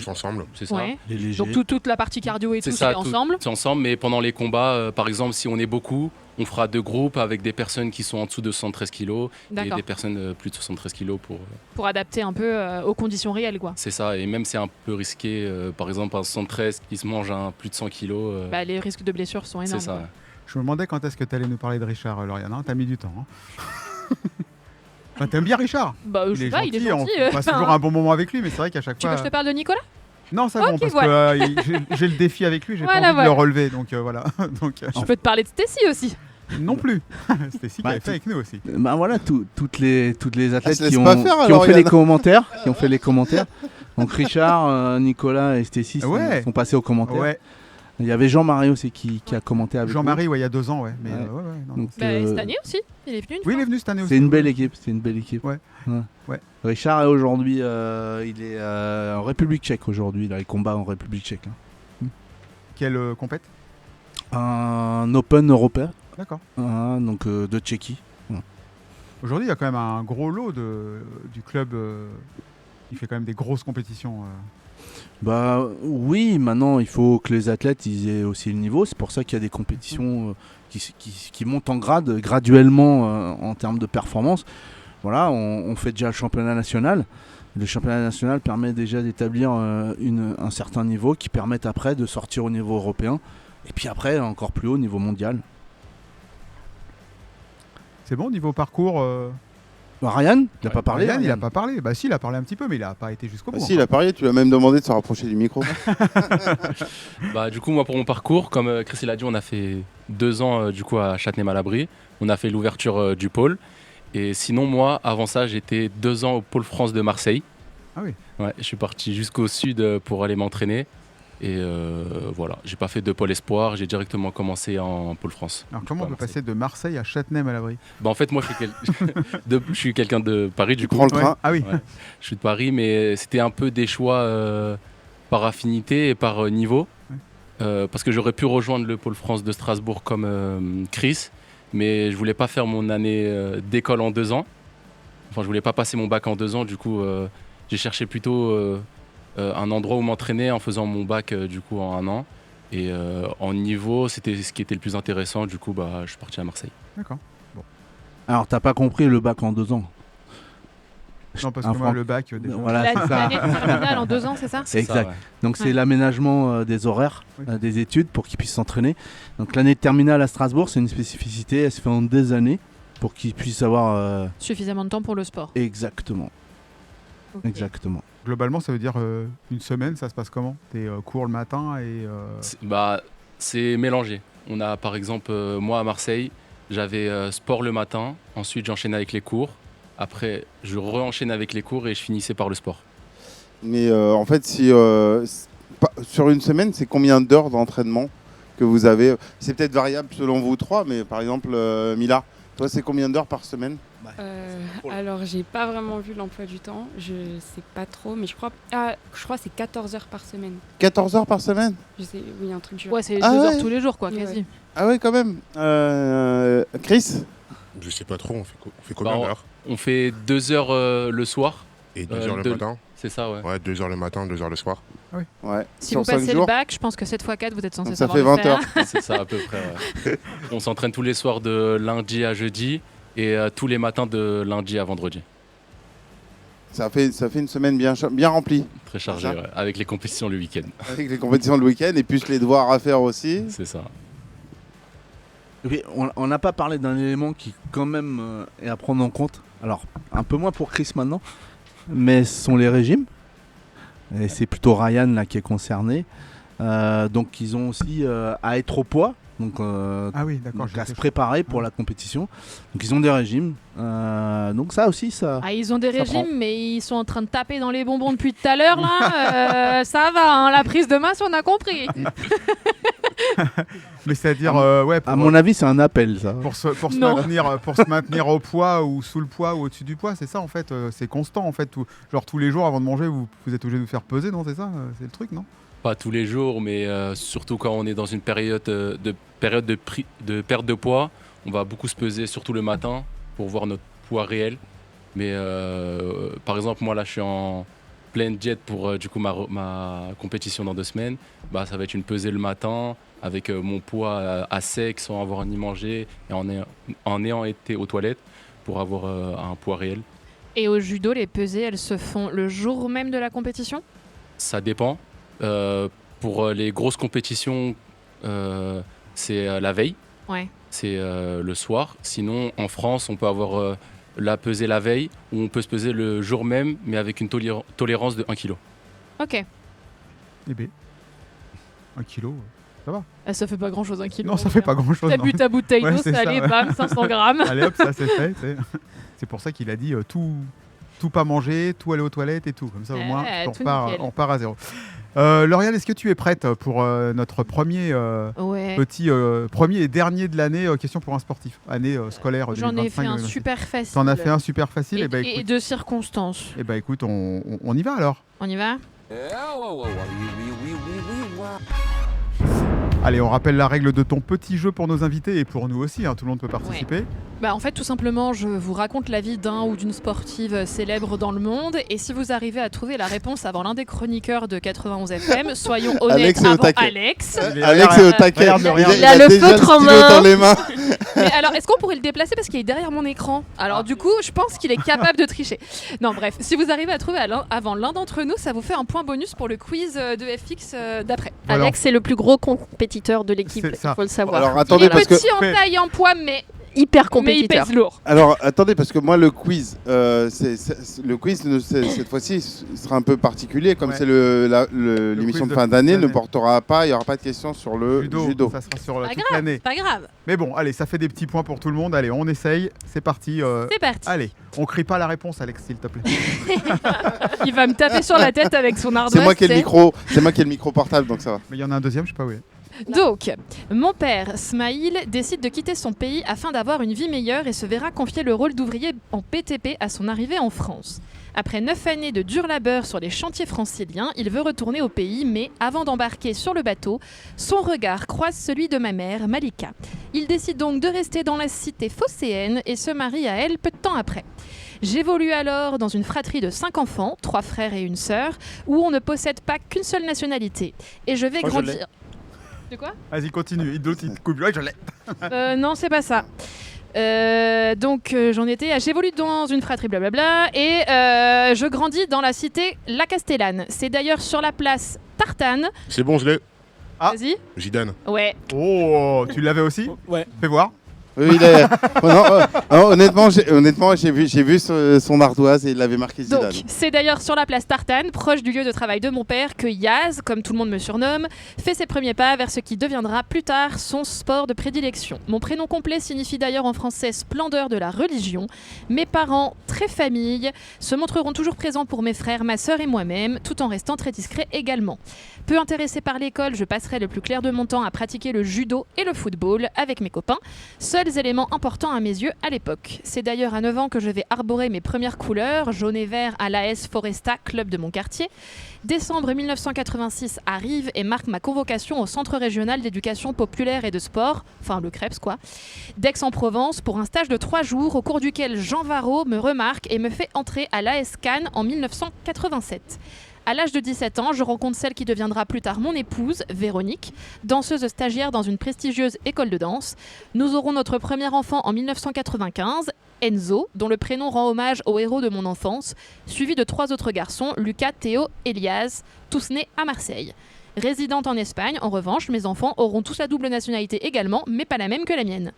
ensemble. C'est ça. Ouais. Donc toute la partie cardio et tout, c'est ensemble. C'est ensemble, mais pendant les combats, par exemple, si on est beaucoup, on fera 2 groupes avec des personnes qui sont en dessous de 73 kg et des personnes plus de 73 kg pour adapter un peu aux conditions réelles, quoi. C'est ça, et même c'est un peu risqué, par exemple un 73 qui se mange un plus de 100 kg. Les risques de blessures sont énormes. C'est ça. Je me demandais quand est-ce que tu allais nous parler de Richard, Lauriane, hein, t'as mis du temps. Hein. T'aimes bien Richard? Bah, je sais pas, il est gentil. On passe toujours un bon moment avec lui, mais c'est vrai qu'à chaque fois... Tu veux que je te parle de Nicolas? Non, c'est bon, parce que j'ai le défi avec lui, j'ai pas envie de le relever, donc voilà. Je peux te parler de Stacy aussi. Non plus. Stacy qui avait fait avec nous aussi. Bah voilà, toutes les athlètes qui ont fait les commentaires. Donc Richard, Nicolas et Stacy sont passés aux commentaires. Ouais. Il y avait Jean-Marie aussi qui a commenté avec Jean-Marie, il y a 2 ans, ouais. Mais Donc, cette année aussi, il est venu une fois. Oui, il est venu cette année aussi. C'est une belle équipe. Ouais. Richard est aujourd'hui, il est en République tchèque aujourd'hui, il combat en République tchèque. Hein. Quelle compète? Un Open européen. D'accord. Donc de Tchéquie. Aujourd'hui, il y a quand même un gros lot du club. Il fait quand même des grosses compétitions. Bah oui, maintenant il faut que les athlètes ils aient aussi le niveau. C'est pour ça qu'il y a des compétitions qui montent en grade graduellement en termes de performance. Voilà, on fait déjà le championnat national. Le championnat national permet déjà d'établir un certain niveau qui permet après de sortir au niveau européen. Et puis après, encore plus haut, au niveau mondial. C'est bon, niveau parcours Ryan, il n'a pas parlé. Ryan, il n'a pas parlé. Bah si, il a parlé un petit peu, mais il n'a pas été jusqu'au bout. Si, il a parlé, tu lui as même demandé de se rapprocher du micro. Bah, du coup, moi, pour mon parcours, comme Chris l'a dit, on a fait 2 ans du coup, à Châtenay-Malabry. On a fait l'ouverture du pôle. Et sinon, moi, avant ça, j'étais 2 ans au pôle France de Marseille. Ah oui. Ouais, je suis parti jusqu'au sud pour aller m'entraîner. Et voilà, j'ai pas fait de pôle espoir, j'ai directement commencé en pôle France. Alors comment on peut passer de Marseille à Châtenay-Malabry? Bah en fait, moi je suis quelqu'un de Paris du coup. Prends le train. Ah oui. Ouais, je suis de Paris, mais c'était un peu des choix par affinité et par niveau. Parce que j'aurais pu rejoindre le pôle France de Strasbourg comme Chris, mais je voulais pas faire mon année d'école en 2 ans. Enfin, je voulais pas passer mon bac en 2 ans, du coup j'ai cherché plutôt un endroit où m'entraîner en faisant mon bac du coup en 1 an. Et en niveau, c'était ce qui était le plus intéressant. Du coup, je suis parti à Marseille. D'accord. Bon. Alors, t'as pas compris le bac en 2 ans? Non, parce que moi, le bac... déjà... Voilà, c'est ça. L'année terminale en 2 ans, c'est ça? C'est exact. Ça, ouais. Donc, c'est l'aménagement des horaires, des études pour qu'ils puissent s'entraîner. Donc, l'année de terminale à Strasbourg, c'est une spécificité. Elle se fait en des années pour qu'ils puissent avoir... Suffisamment de temps pour le sport. Exactement. Okay. Exactement. Globalement, ça veut dire une semaine, ça se passe comment? T'es cours le matin et... C'est mélangé. On a par exemple, moi à Marseille, j'avais sport le matin, ensuite j'enchaînais avec les cours. Après, je re-enchaînais avec les cours et je finissais par le sport. Mais en fait, sur une semaine, c'est combien d'heures d'entraînement que vous avez. C'est peut-être variable selon vous trois, mais par exemple, Mila, toi, c'est combien d'heures par semaine? Alors, j'ai pas vraiment vu l'emploi du temps, je sais pas trop, mais je crois que c'est 14 heures par semaine. 14 heures par semaine? Je sais, oui, un truc genre. Ouais, c'est 2 Ah ouais. heures tous les jours, quoi, quasi. Ah ouais, quand même. Chris? Je sais pas trop, on fait combien d'heures? On fait 2 heures le soir. Et 2 heures le matin? C'est ça, ouais. Ouais, 2 heures le matin, 2 heures le soir. Oui. Ouais. Si vous passez le bac, je pense que 7 x 4, vous êtes censé ça savoir fait le 20 faire. heures. C'est ça, à peu près, ouais. On s'entraîne tous les soirs de lundi à jeudi et tous les matins de lundi à vendredi. Ça fait une semaine bien remplie. Très chargé, ouais, avec les compétitions le week-end. Avec les compétitions le week-end et plus les devoirs à faire aussi. C'est ça. Et puis, on n'a pas parlé d'un élément qui quand même est à prendre en compte. Alors, un peu moins pour Chris maintenant, mais ce sont les régimes. Et c'est plutôt Ryan là qui est concerné. Donc ils ont aussi à être au poids. Donc, Ah oui, d'accord. donc à se préparer pour la compétition. Donc ils ont des régimes. Donc ça aussi, ça. Ah, ils ont des ça régimes, prend. mais ils sont en train de taper dans les bonbons depuis tout à l'heure, là. Ça va, hein, la prise de masse, on a compris. Mais c'est-à-dire, ouais. À mon avis, c'est un appel, ça. Pour se Non. maintenir au poids ou sous le poids ou au-dessus du poids, c'est ça en fait. C'est constant en fait. Genre tous les jours avant de manger, vous êtes obligé de vous faire peser, non? C'est ça, c'est le truc, non? Pas tous les jours, mais surtout quand on est dans une période de perte de poids, on va beaucoup se peser, surtout le matin, pour voir notre poids réel. Mais par exemple, moi là, je suis en pleine diète pour du coup ma compétition dans 2 semaines. Bah, ça va être une pesée le matin avec mon poids à sec, sans avoir ni mangé et en ayant été aux toilettes pour avoir un poids réel. Et au judo, les pesées, elles se font le jour même de la compétition? Ça dépend. Pour les grosses compétitions, c'est la veille. Ouais. C'est le soir. Sinon, en France, on peut avoir la pesée la veille ou on peut se peser le jour même, mais avec une tolérance de 1 kg. Ok. Eh ben, 1 kilo, ça va. Ah, ça fait pas grand-chose, 1 kilo. Non, ça fait pas grand-chose. T'as bu ta bouteille d'eau, c'est salée, ça, ouais. bam, 500 grammes. Allez hop, ça c'est fait. C'est pour ça qu'il a dit tout pas manger, tout aller aux toilettes et tout. Comme ça, au moins, tout nickel. on repart à zéro. Lauriane, est-ce que tu es prête pour notre premier, Ouais. premier et dernier de l'année question pour un sportif, année scolaire 2025? J'en ai fait un super facile. T'en as fait un super facile? Et, Eh ben, et écoute, de circonstances. eh ben, écoute, on y va alors. On y va? Allez, on rappelle la règle de ton petit jeu pour nos invités et pour nous aussi, hein, tout le monde peut participer. Bah, en fait, tout simplement, je vous raconte la vie d'un ou d'une sportive célèbre dans le monde. Et si vous arrivez à trouver la réponse avant l'un des chroniqueurs de 91 FM, soyons honnêtes Alex est au avant taquet. Alex. Alex est au taquet. Il a le déjà feutre en stylo main. dans les mains. Mais alors, est-ce qu'on pourrait le déplacer parce qu'il est derrière mon écran? Alors du coup, je pense qu'il est capable de tricher. Non, bref, si vous arrivez à trouver avant l'un d'entre nous, ça vous fait un point bonus pour le quiz de FX d'après. Alors, Alex est le plus gros compétiteur de l'équipe, C'est ça. il faut le savoir. Alors Il attendez est parce que petit en taille et en poids, mais Hyper il compétiteur. pèse lourd. alors attendez parce que moi le quiz le quiz cette fois-ci sera un peu particulier comme Ouais. c'est l'émission quiz de fin d'année ne d'année. portera pas, il y aura pas de questions sur le judo. Ça sera sur Pas toute grave, l'année. pas grave. Mais bon, allez, ça fait des petits points pour tout le monde. Allez, on essaye. C'est parti. C'est parti. Allez, on crie pas la réponse, Alex, s'il te plaît. Il va me taper sur la tête avec son ardoise. C'est moi qui ai le tu sais. micro, c'est moi qui ai le micro portable donc ça va. Mais il y en a un deuxième, je sais pas où il est. Donc, mon père, Smaïl, décide de quitter son pays afin d'avoir une vie meilleure et se verra confier le rôle d'ouvrier en PTP à son arrivée en France. Après 9 années de dur labeur sur les chantiers franciliens, il veut retourner au pays, mais avant d'embarquer sur le bateau, son regard croise celui de ma mère, Malika. Il décide donc de rester dans la cité phocéenne et se marie à elle peu de temps après. J'évolue alors dans une fratrie de 5 enfants, 3 frères et une sœur, où on ne possède pas qu'une seule nationalité. Et je vais Oh, je l'ai. grandir... De quoi? Vas-y, continue. Il te coupe. Ouais, je l'ai. Non, c'est pas ça. Donc j'en étais à j'évolue dans une fratrie blablabla et je grandis dans la cité La Castellane. C'est d'ailleurs sur la place Tartane. C'est bon, je l'ai. Ah. Vas-y. Zidane. Ouais. Oh, tu l'avais aussi? Ouais. Fais voir. Oui, honnêtement, j'ai vu son ardoise et il avait marqué Zidane. Donc, c'est d'ailleurs sur la place Tartane, proche du lieu de travail de mon père, que Yaz, comme tout le monde me surnomme, fait ses premiers pas vers ce qui deviendra plus tard son sport de prédilection. Mon prénom complet signifie d'ailleurs en français splendeur de la religion. Mes parents, très famille, se montreront toujours présents pour mes frères, ma sœur et moi-même, tout en restant très discrets également. Peu intéressé par l'école, je passerai le plus clair de mon temps à pratiquer le judo et le football avec mes copains, seuls éléments importants à mes yeux à l'époque. C'est d'ailleurs à 9 ans que je vais arborer mes premières couleurs, jaune et vert à l'AS Foresta, club de mon quartier. Décembre 1986 arrive et marque ma convocation au Centre régional d'éducation populaire et de sport, enfin le CREPS quoi, d'Aix-en-Provence pour un stage de 3 jours au cours duquel Jean Varro me remarque et me fait entrer à l'AS Cannes en 1987. À l'âge de 17 ans, je rencontre celle qui deviendra plus tard mon épouse, Véronique, danseuse stagiaire dans une prestigieuse école de danse. Nous aurons notre premier enfant en 1995, Enzo, dont le prénom rend hommage au héros de mon enfance, suivi de 3 autres garçons, Lucas, Théo, Elias, tous nés à Marseille. Résidente en Espagne, en revanche, mes enfants auront tous la double nationalité également, mais pas la même que la mienne.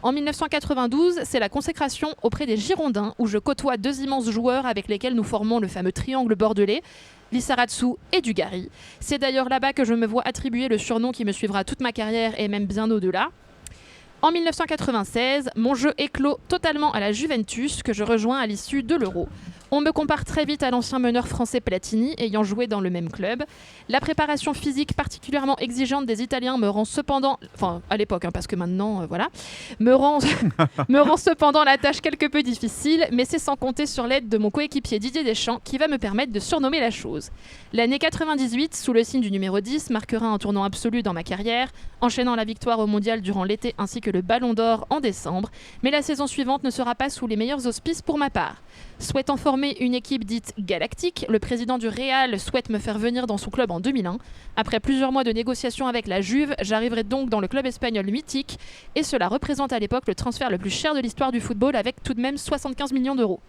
En 1992, c'est la consécration auprès des Girondins, où je côtoie 2 immenses joueurs avec lesquels nous formons le fameux triangle bordelais, Lissarazu et Dugarry. C'est d'ailleurs là-bas que je me vois attribuer le surnom qui me suivra toute ma carrière et même bien au-delà. En 1996, mon jeu éclot totalement à la Juventus, que je rejoins à l'issue de l'Euro. On me compare très vite à l'ancien meneur français Platini, ayant joué dans le même club. La préparation physique particulièrement exigeante des Italiens me rend cependant, enfin à l'époque, parce que maintenant, voilà, me rend cependant la tâche quelque peu difficile, mais c'est sans compter sur l'aide de mon coéquipier Didier Deschamps qui va me permettre de surnommer la chose. L'année 98, sous le signe du numéro 10, marquera un tournant absolu dans ma carrière, enchaînant la victoire au Mondial durant l'été ainsi que le Ballon d'Or en décembre, mais la saison suivante ne sera pas sous les meilleurs auspices pour ma part. Souhaitant former une équipe dite galactique, le président du Real souhaite me faire venir dans son club en 2001. Après plusieurs mois de négociations avec la Juve, j'arriverai donc dans le club espagnol mythique et cela représente à l'époque le transfert le plus cher de l'histoire du football avec tout de même 75 millions d'euros.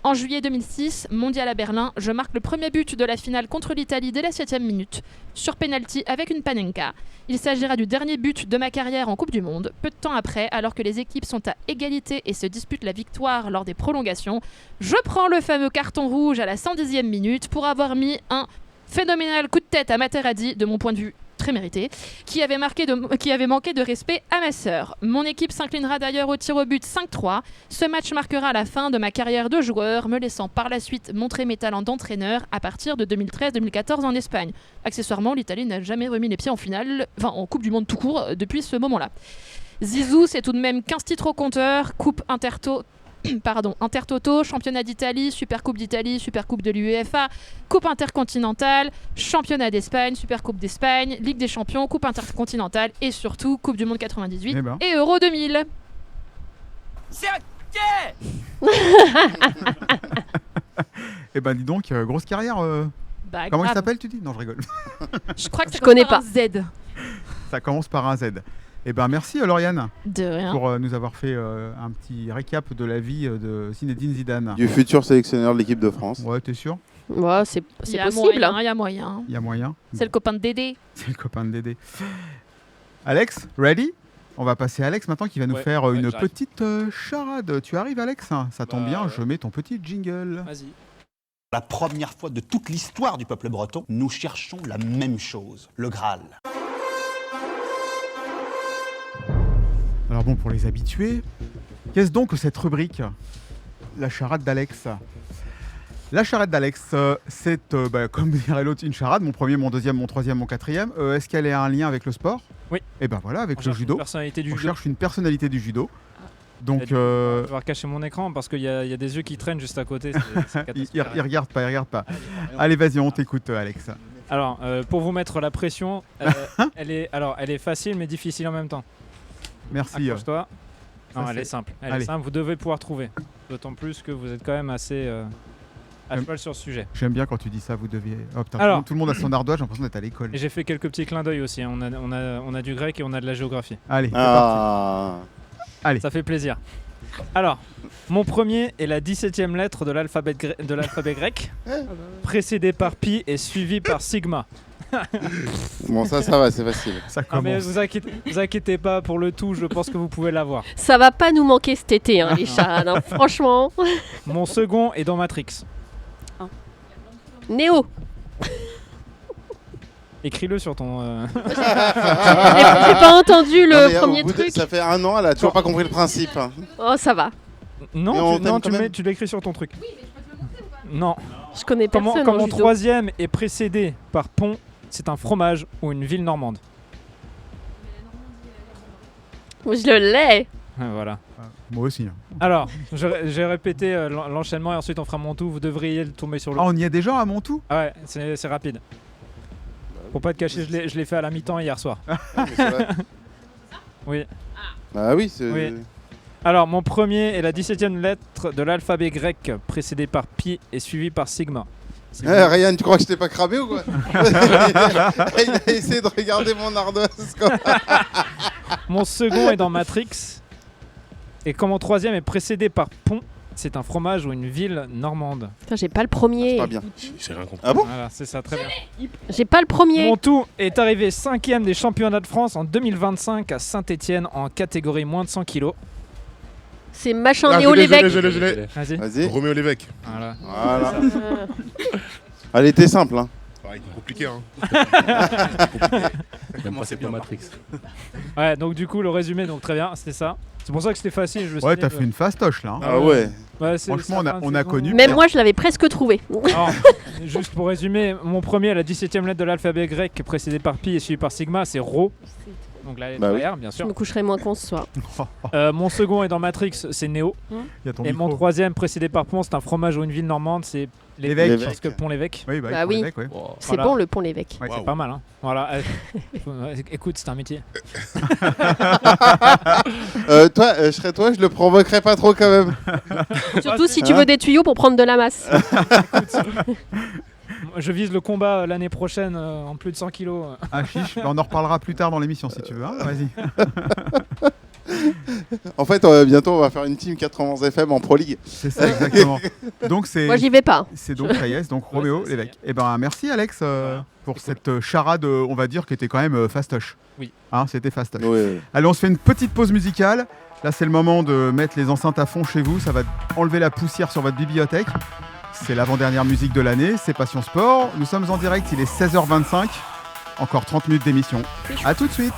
En juillet 2006, mondial à Berlin, je marque le premier but de la finale contre l'Italie dès la 7e minute, sur penalty avec une panenka. Il s'agira du dernier but de ma carrière en Coupe du Monde. Peu de temps après, alors que les équipes sont à égalité et se disputent la victoire lors des prolongations, je prends le fameux carton rouge à la 110e minute pour avoir mis un phénoménal coup de tête à Materazzi, de mon point de vue très mérité, qui avait manqué de respect à ma sœur. Mon équipe s'inclinera d'ailleurs au tir au but 5-3. Ce match marquera la fin de ma carrière de joueur, me laissant par la suite montrer mes talents d'entraîneur à partir de 2013-2014 en Espagne. Accessoirement, l'Italie n'a jamais remis les pieds en finale, enfin en Coupe du Monde tout court, depuis ce moment-là. Zizou, c'est tout de même 15 titres au compteur, Coupe Intertoto, Championnat d'Italie, Supercoupe d'Italie, Supercoupe de l'UEFA, Coupe intercontinentale, Championnat d'Espagne, Supercoupe d'Espagne, Ligue des Champions, Coupe intercontinentale et surtout Coupe du Monde 98 et Euro 2000. C'est ok. Eh ben dis donc, grosse carrière. Comment il s'appelle tu dis? Non, je rigole. Je crois que ça commence par un Z. Ça commence par un Z. Eh ben merci Lauriane. De rien. Pour nous avoir fait un petit récap de la vie de Zinedine Zidane. Du futur sélectionneur de l'équipe de France. Ouais, t'es sûr? Ouais, c'est possible. Il y a moyen. Il y a moyen. C'est le copain de Dédé. C'est le copain de Dédé. Alex, ready? On va passer à Alex maintenant qui va nous faire une petite charade. Tu arrives Alex? Ça tombe bien, je mets ton petit jingle. Vas-y. La première fois de toute l'histoire du peuple breton, nous cherchons la même chose, le Graal. Alors bon, pour les habitués, qu'est-ce donc que cette rubrique? La charade d'Alex. La charade d'Alex, c'est, comme dirait l'autre, une charade. Mon premier, mon deuxième, mon troisième, mon quatrième. Est-ce qu'elle a un lien avec le sport? Oui. Et ben voilà, avec le judo. On cherche une personnalité du judo. Donc, je vais devoir cacher mon écran parce qu'il y a des yeux qui traînent juste à côté. Il regarde pas. Allez, vas-y, on t'écoute, Alex. Alors, pour vous mettre la pression, elle est facile mais difficile en même temps. Merci. Accroche-toi. Non, elle est simple. Elle est simple, vous devez pouvoir trouver. D'autant plus que vous êtes quand même assez à cheval sur le sujet. J'aime bien quand tu dis ça, vous deviez... Oh, putain, alors, tout le monde a son ardoise, j'ai l'impression d'être à l'école. Et j'ai fait quelques petits clins d'œil aussi. On a du grec et on a de la géographie. Allez, c'est parti. Allez. Ça fait plaisir. Alors, mon premier est la 17e lettre de l'alphabet grec, précédé par pi et suivi par sigma. Bon, ça va, c'est facile. Ça Ah, mais commence. vous inquiétez pas pour le tout, je pense que vous pouvez l'avoir. Ça va pas nous manquer cet été, hein, les charades. hein. Franchement. Mon second est dans Matrix. Néo. Écris-le sur ton. J'ai pas entendu Non, le mais, premier au bout de- truc. Ça fait 1 an, elle a toujours pas compris le principe. hein. Oh, ça va. Mais on Non, t'aime quand même. tu l'écris sur ton truc. Non. Je connais Quand personne mon en judo. troisième est précédé par pont, c'est un fromage ou une ville normande. Je le l'ai. Voilà. Moi aussi. hein. Alors, j'ai répété l'enchaînement et ensuite on fera mon tout. Vous devriez le tomber sur le. Ah, on y est déjà à Montou? Ah ouais, c'est rapide. Pour pas te cacher, je l'ai fait à la mi-temps hier soir. Mais c'est vrai. Oui. Bah oui, c'est. Oui. Alors, mon premier est la 17e lettre de l'alphabet grec, précédé par pi et suivi par sigma. Ryan, tu crois que je t'ai pas cramé ou quoi? Il a essayé de regarder mon ardoise. quoi. Mon second est dans Matrix. Et quand mon troisième est précédé par pont, c'est un fromage ou une ville normande. Putain, j'ai pas le premier. Pas bien. C'est rien compris. Ah bon? Voilà, c'est ça, très bien. J'ai pas le premier. Mon tout est arrivé 5e des championnats de France en 2025 à Saint-Etienne en catégorie moins de 100 kg. C'est machin Ah, Néo je l'ai, l'évêque. Je l'ai. Vas-y. Vas-y. Roméo Lévesque. Voilà. Voilà. Elle était simple. Hein. Ah, il est compliqué, hein. Même pas c'est pas Matrix. Ouais, donc du coup, le résumé, donc très bien, c'était ça. C'est pour ça que c'était facile. Je me suis Ouais, dit, t'as fait une fastoche là. hein. Ah ouais. Ouais, c'est Franchement, la fin de on a saison. connu. Même moi, je l'avais presque trouvé. Alors, juste pour résumer, mon premier à la 17e lettre de l'alphabet grec, précédé par pi et suivi par sigma, c'est Rho. Donc la lettre Bah oui. R, bien Je sûr. me coucherai moins con ce soir. Mon second est dans Matrix, c'est Néo. Il y a ton Et mon micro. troisième, précédé par Pont, c'est un fromage ou une ville normande, c'est L'évêque. L'évêque. Parce que Pont-l'Évêque. Oui, bah, Bah pour oui. l'évêque, ouais. Wow. C'est Voilà. bon le pont l'évêque. Ouais. C'est pas mal, hein. Voilà. Écoute, c'est un métier. Toi, je serais toi, je le provoquerais pas trop quand même. Surtout si tu veux des tuyaux pour prendre de la masse. Je vise le combat l'année prochaine en plus de 100 kilos. Ah, chiche. Bah, on en reparlera plus tard dans l'émission si tu veux. hein. Vas-y. En fait, bientôt, on va faire une team 91 FM en Pro League. C'est ça, exactement. Donc, c'est. Moi, j'y vais pas. C'est donc Reyes, donc Roméo Lévesque. Et ben merci Alex pour cette charade, on va dire, qui était quand même fastoche. Oui. Hein, c'était fastoche. Ouais. Allez, on se fait une petite pause musicale. Là, c'est le moment de mettre les enceintes à fond chez vous. Ça va enlever la poussière sur votre bibliothèque. C'est l'avant-dernière musique de l'année. C'est Passion Sport. Nous sommes en direct. Il est 16h25. Encore 30 minutes d'émission. À tout de suite.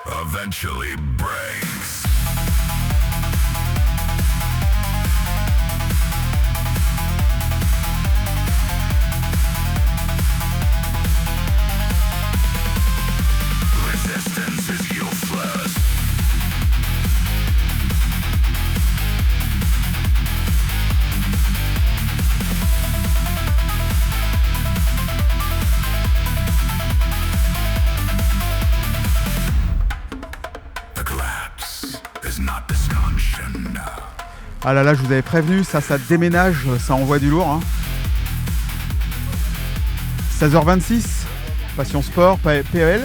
Eventually breaks. Resistance is useless. The collapse is not dysfunction. Ah là là, je vous avais prévenu, ça déménage, ça envoie du lourd. Hein. 16h26, Passion Sport, PEL.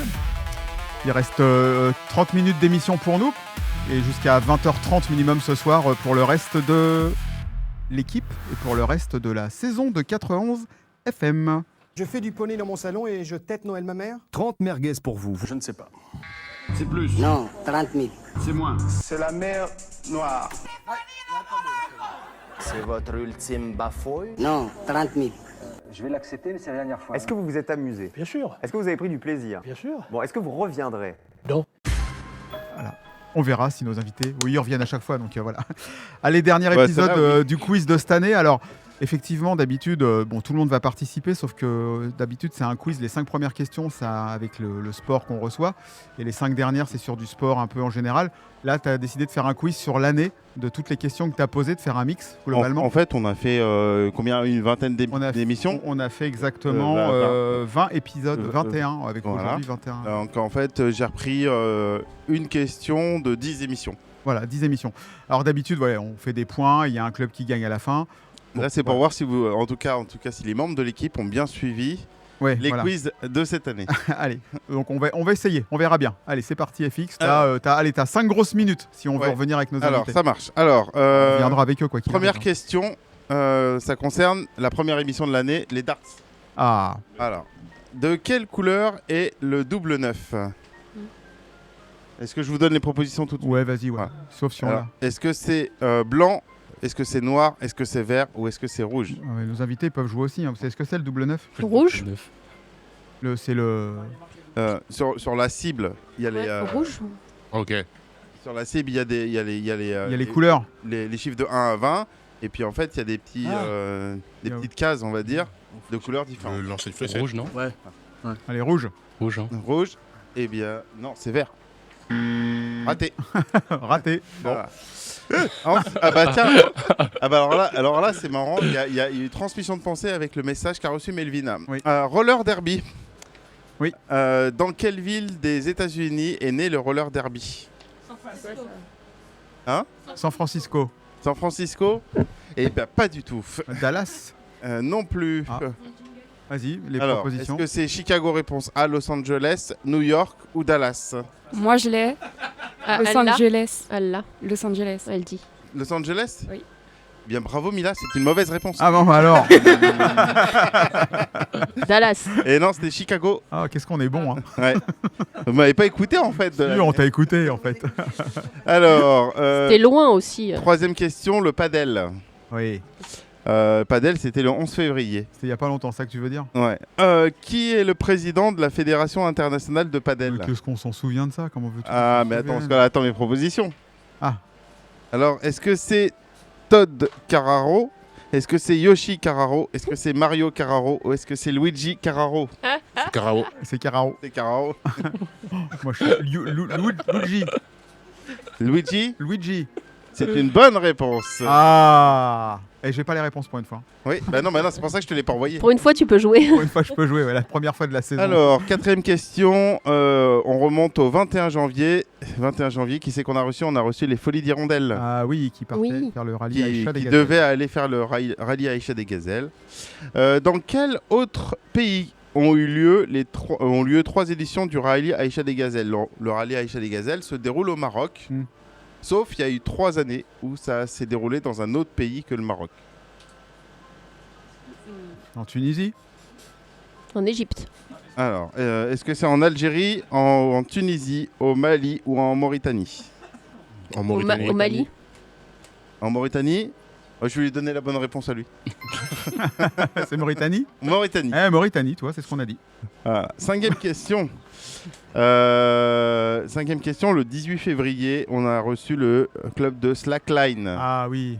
Il reste 30 minutes d'émission pour nous et jusqu'à 20h30 minimum ce soir pour le reste de l'équipe et pour le reste de la saison de 91 FM. Je fais du poney dans mon salon et je tête Noël ma mère. 30 merguez pour vous. Je ne sais pas. C'est plus. Non, 30 000. C'est moins. C'est la mer Noire. C'est votre ultime bafouille? Non, 30 000. Je vais l'accepter, mais c'est la dernière fois. Est-ce que vous vous êtes amusé? Bien sûr. Est-ce que vous avez pris du plaisir? Bien sûr. Bon, est-ce que vous reviendrez? Non. Voilà. On verra si nos invités... Oui, ils reviennent à chaque fois, donc voilà. Allez, dernier épisode du quiz de cette année. Alors, effectivement, d'habitude, tout le monde va participer, sauf que d'habitude, c'est un quiz. Les 5 premières questions, c'est avec le sport qu'on reçoit. Et les 5 dernières, c'est sur du sport un peu en général. Là, tu as décidé de faire un quiz sur l'année, de toutes les questions que tu as posées, de faire un mix, globalement. En fait, on a fait une vingtaine d'émissions. On a fait exactement 20 épisodes, 21, avec aujourd'hui 21. Donc, en fait, j'ai repris une question de 10 émissions. Voilà, 10 émissions. Alors, d'habitude, on fait des points, il y a un club qui gagne à la fin. Là, c'est pour voir si vous, en tout cas, si les membres de l'équipe ont bien suivi les quiz de cette année. Allez, donc on va essayer, on verra bien. Allez, c'est parti FX. T'as 5 grosses minutes si on veut revenir avec nos invités. Alors, ça marche. Alors, on viendra avec eux quoi qu'il Première arrive. question, ça concerne la première émission de l'année, les darts. Ah. Alors, de quelle couleur est le double 9 ? Est-ce que je vous donne les propositions tout de suite ? Ouais, vas-y, ouais. Sauf si on l'a. Est-ce que c'est blanc ? Est-ce que c'est noir? Est-ce que c'est vert? Ou est-ce que c'est rouge? Nos invités peuvent jouer aussi. Hein. Vous savez ce que c'est le double 9? Rouge. C'est le... sur la cible, il y a les... Rouge. Ok. Sur la cible, il y a les couleurs. Les chiffres de 1 à 20. Et puis en fait, il y a des petites cases, on va dire, de couleurs différentes. Le lancer de fléchette. Rouge, non? Ouais. Allez, rouge. Rouge, hein. Rouge. Eh bien, non, c'est vert. Raté. Raté. Bon. Voilà. Ah bah tiens, alors là c'est marrant, il y a une transmission de pensée avec le message qu'a reçu Melvin. Oui. Roller derby. Oui. Dans quelle ville des États-Unis est né le roller derby? Hein? San Francisco. San Francisco? Eh bien pas du tout. Dallas? Non plus. Ah. Vas-y, les alors, propositions. Est-ce que c'est Chicago réponse A, Los Angeles, New York ou Dallas? Moi, je l'ai. Los Angeles. Los Angeles. Elle dit. Los Angeles? Oui. Bien, bravo Mila, c'est une mauvaise réponse. Ah bon, alors. Dallas. Et non, c'était Chicago. Ah, qu'est-ce qu'on est bon, hein. Ouais. Vous m'avez pas écouté en fait. Oui, on t'a écouté en fait. Alors. C'était loin aussi. Troisième question, le padel. Oui. Padel, c'était le 11 février. C'était il n'y a pas longtemps, ça que tu veux dire? Ouais. Qui est le président de la Fédération internationale de padel? Qu'est-ce qu'on s'en souvient de ça? Comment veux-tu? Ah, mais attends, parce que là, attends mes propositions. Ah. Alors, est-ce que c'est Todd Carraro? Est-ce que c'est Yoshi Carraro? Est-ce que c'est Mario Carraro? Ou est-ce que c'est Luigi Carraro? C'est Carraro. C'est Carraro. C'est Carraro. Moi, je suis Luigi. Luigi? Luigi. C'est une bonne réponse. Ah. Et j'ai pas les réponses pour une fois. Oui, bah non, c'est pour ça que je te l'ai pas envoyé. Pour une fois, tu peux jouer. Pour une fois, je peux jouer, ouais, la première fois de la saison. Alors, quatrième question, on remonte au 21 janvier. 21 janvier, qui c'est qu'on a reçu? On a reçu les Folies d'Hirondelle. Ah oui, qui partaient faire le rallye Aïcha des Qui Gazelles. devaient aller faire le rallye Aïcha des Gazelles. Dans quel autre pays ont eu lieu 3 éditions du rallye Aïcha des Gazelles? Le rallye Aïcha des Gazelles se déroule au Maroc. Sauf il y a eu 3 années où ça s'est déroulé dans un autre pays que le Maroc. En Tunisie? En Égypte. Alors, est-ce que c'est en Algérie, en Tunisie, au Mali ou en Mauritanie? En Mauritanie. Au Mali. En Mauritanie? Je vais lui donner la bonne réponse à lui. C'est Mauritanie? Mauritanie. Mauritanie, toi, c'est ce qu'on a dit. Voilà. Cinquième question. Cinquième question, le 18 février, on a reçu le club de Slackline. Ah oui.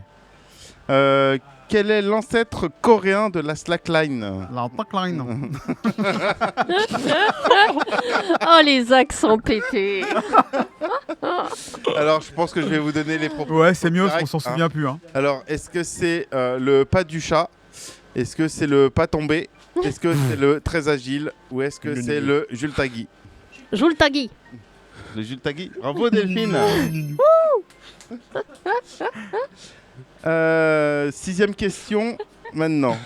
Quel est l'ancêtre coréen de la Slackline? La Slackline. Oh, les accents pétés. Alors, je pense que je vais vous donner les propositions. Ouais, c'est mieux, directes, on s'en souvient plus. Hein. Alors, est-ce que c'est le pas du chat? Est-ce que c'est le pas tombé? Est-ce que c'est le très agile? Ou est-ce que c'est le Jules Tagui? Jules Tagui. Le Jules Tagui. Bravo Delphine. Sixième question maintenant.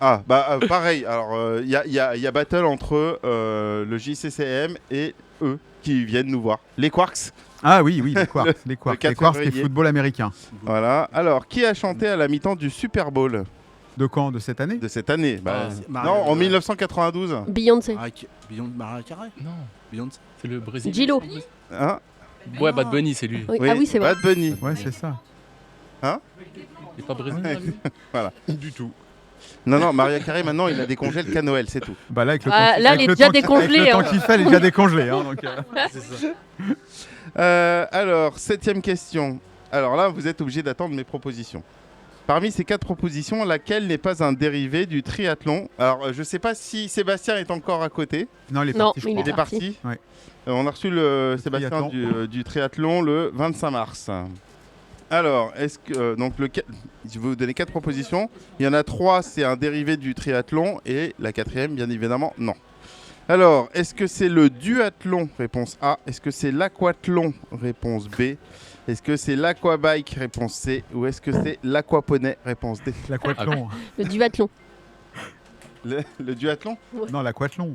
Ah, bah pareil. Alors, il y a battle entre le JCCM et eux qui viennent nous voir. Les Quarks. Ah oui, les Quarks. Les 4 Quarks, c'est février. football américain. Voilà. Alors, qui a chanté à la mi-temps du Super Bowl De quand? De cette année? de cette année? Bah, Maria- non, en 1992. Beyoncé. Mariah Carey. Non, Beyoncé. c'est le Brésil. Gillo. Hein? Ouais, Bad Bunny, c'est lui. Oui. Ah oui, c'est vrai. Bad Bunny. Ouais, c'est ça. Hein? Il est pas brésilien, lui. Voilà. Du tout. Non, Mariah Carey, maintenant, il a décongèle qu'à Noël, c'est tout. Bah là, avec le Ah, temps, là, avec elle est le déjà temps qui- décongelée, avec le hein. temps qu'il fait, elle est déjà décongelée. Hein, donc, C'est ça. Alors, 7e question. Alors là, vous êtes obligé d'attendre mes propositions. Parmi ces 4 propositions, laquelle n'est pas un dérivé du triathlon? Alors, je sais pas si Sébastien est encore à côté. Non, il est Non, parti, je il crois. Il est parti. Ouais. On a reçu le Sébastien Triathlon. du triathlon le 25 mars. Alors, est-ce que je vais vous donner 4 propositions. Il y en a 3, c'est un dérivé du triathlon, et la 4e, bien évidemment, non. Alors, est-ce que c'est le duathlon? Réponse A. Est-ce que c'est l'aquathlon? Réponse B. Est-ce que c'est l'aquabike? Réponse C. Ou est-ce que c'est l'aquaponey? Réponse D. L'aquathlon. Le duathlon. Le duathlon? Non, l'aquathlon.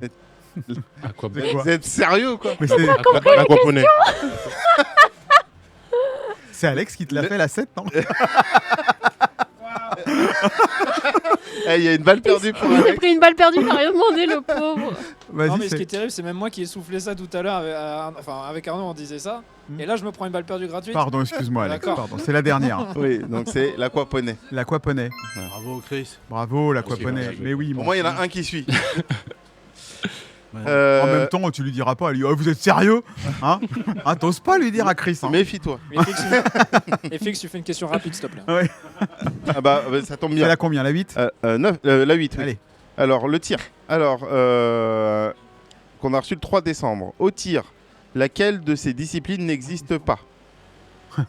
Aquaponey. C'est quoi? Vous êtes sérieux ou quoi? Mais c'est- L'aquaponey. C'est Alex qui te l'a fait la 7, non? Eh, il y a une balle perdue pour Il a Alex. pris une balle perdue, il a rien demandé, le pauvre. Non, mais ce qui est terrible, c'est même moi qui ai soufflé ça tout à l'heure. Avec Arnaud, on disait ça. Et là, je me prends une balle perdue gratuite. Pardon, excuse-moi, Alex. D'accord. Pardon, c'est la dernière. Oui, donc c'est l'aquaponey. L'aquaponey. Bravo, Chris. Bravo, l'aquaponey. Ok, Mais oui, Au mon moins, il y en a fils. un qui suit. En même temps, tu lui diras pas, elle dit, oh, vous êtes sérieux? Hein? T'oses pas lui dire à Chris. Hein. Méfie-toi. Et Fix, tu fais une question rapide, s'il te plaît. Ouais. Ah bah, ça tombe C'est bien. la combien? La 8? 9, la 8, oui. Allez. Alors, le tir. Alors, qu'on a reçu le 3 décembre. Au tir, laquelle de ces disciplines n'existe pas?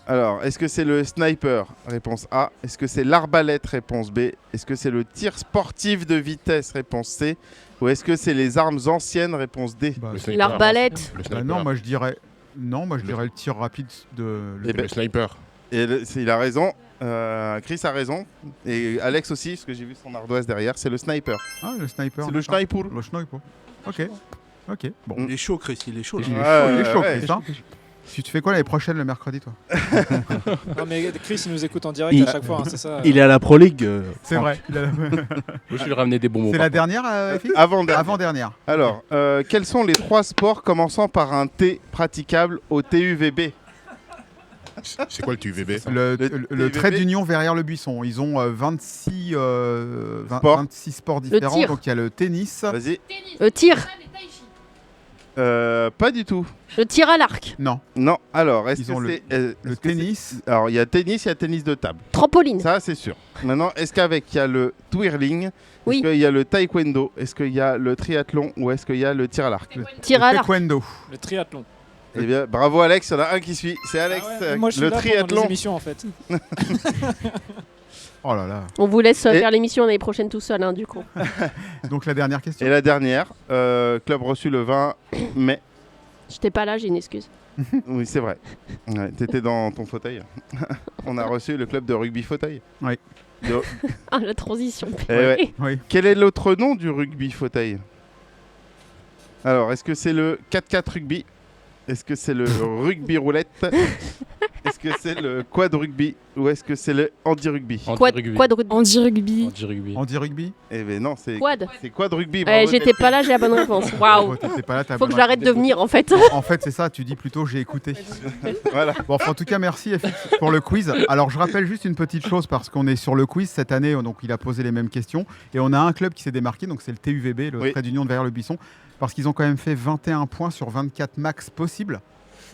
Alors, est-ce que c'est le sniper? Réponse A. Est-ce que c'est l'arbalète? Réponse B. Est-ce que c'est le tir sportif de vitesse? Réponse C. Ou est-ce que c'est les armes anciennes? Réponse D. Bah, Le sniper. L'arbalète. Le bah sniper. non, moi je dirais. Non, moi je dirais le tir rapide de. Eh ben, Le sniper. Et il a raison. Chris a raison. Et Alex aussi, parce que j'ai vu son ardoise derrière. C'est le sniper. Ah, le sniper. C'est le d'accord. sniper. Le sniper. Ok. Ok. Bon. Il est chaud, Chris, il est chaud. là. Il est chaud, il est chaud, ouais. Chris. Hein. Tu fais quoi l'année prochaine, le mercredi, toi? Non, mais Chris, il nous écoute en direct Il- à chaque fois, hein, c'est ça. Il est à la Pro League. C'est vrai. il a- Moi, je lui ramené des bonbons. C'est par la dernière, FX? Avant-dernière. Avant-dernière. Alors, quels sont les 3 sports commençant par un T praticables au TUVB? C'est quoi le TUVB? Le trait TUVB. d'union verrière le buisson. Ils ont 26 Sports. 26 sports différents. tir. Donc il y a le tennis. Vas-y. Le tir. Pas du tout. Le tir à l'arc. Non. Non. Alors, est-ce Ils que ont c'est le est-ce que tennis. c'est- Alors, il y a tennis, il y a tennis de table. Trampoline. Ça, c'est sûr. Maintenant, est-ce qu'avec il y a le twirling? Oui. Est-ce qu'il y a le taekwondo? Est-ce qu'il y a le triathlon? Ou est-ce qu'il y a le tir à l'arc? Tir à l'arc. Taekwondo. Le triathlon. Eh bien, bravo Alex, il y en a un qui suit. C'est Alex. Ah ouais, moi, je suis le là pendant les triathlon. émissions, en fait. Oh là là. On vous laisse Et- faire l'émission l'année prochaine tout seul, hein, du coup. Donc la dernière question. Et la dernière, club reçu le 20 mai. J'étais pas là, j'ai une excuse. Oui, c'est vrai. Ouais, t'étais dans ton fauteuil. On a reçu le club de rugby fauteuil. Oui. Ah, la transition. Eh ouais. Oui. Quel est l'autre nom du rugby fauteuil? Alors, est-ce que c'est le 4-4 rugby? Est-ce que c'est le rugby roulette? Est-ce que c'est le quad rugby? Ou est-ce que c'est le handi rugby? Quad rugby. Handi rugby. Handi rugby. Eh ben non, c'est Quad. c'est quad rugby. J'étais pas là, j'ai la bonne réponse. Waouh. Oh, t'étais pas là, t'as Faut que bonne j'arrête de réponse. venir en fait. En fait, c'est ça, tu dis plutôt j'ai écouté. Voilà. Bon, enfin, en tout cas, merci FX pour le quiz. Alors, je rappelle juste une petite chose parce qu'on est sur le quiz cette année, donc il a posé les mêmes questions. Et on a un club qui s'est démarqué, donc c'est le TUVB, le Oui. trait d'union de Verrières le Buisson, parce qu'ils ont quand même fait 21 points sur 24 max possibles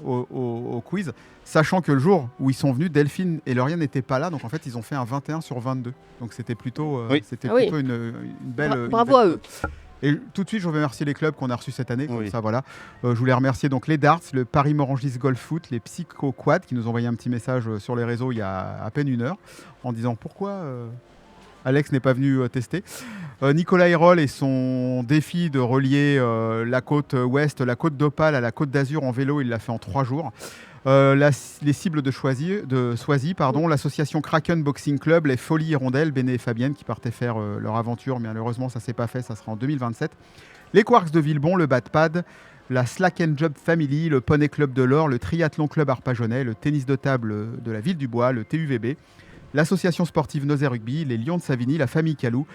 au quiz, sachant que le jour où ils sont venus, Delphine et Lauriane n'étaient pas là, donc en fait, ils ont fait un 21 sur 22. Donc c'était plutôt, Oui. c'était Ah oui. plutôt une belle. une Bravo belle à eux. Et tout de suite, je veux remercier les clubs qu'on a reçus cette année. Comme Oui. ça, voilà. Je voulais remercier donc les Darts, le Paris Morangis Golf Foot, les Psycho Quad qui nous ont envoyé un petit message sur les réseaux il y a à peine une heure en disant pourquoi Alex n'est pas venu tester. Nicolas Hérol et son défi de relier la côte ouest, la côte d'Opale à la côte d'Azur en vélo, il l'a fait en 3 jours. Les cibles de Soisy, l'association Kraken Boxing Club, les Folies Hirondelles, Béné et Fabienne qui partaient faire leur aventure, mais malheureusement ça ne s'est pas fait, ça sera en 2027. Les Quarks de Villebon, le Batpad, la Slack and Job Family, le Poney Club de l'Or, le Triathlon Club Arpajonais, le tennis de table de la Ville du Bois, le TUVB, l'association sportive Nozay Rugby, les Lions de Savigny, la famille Calou.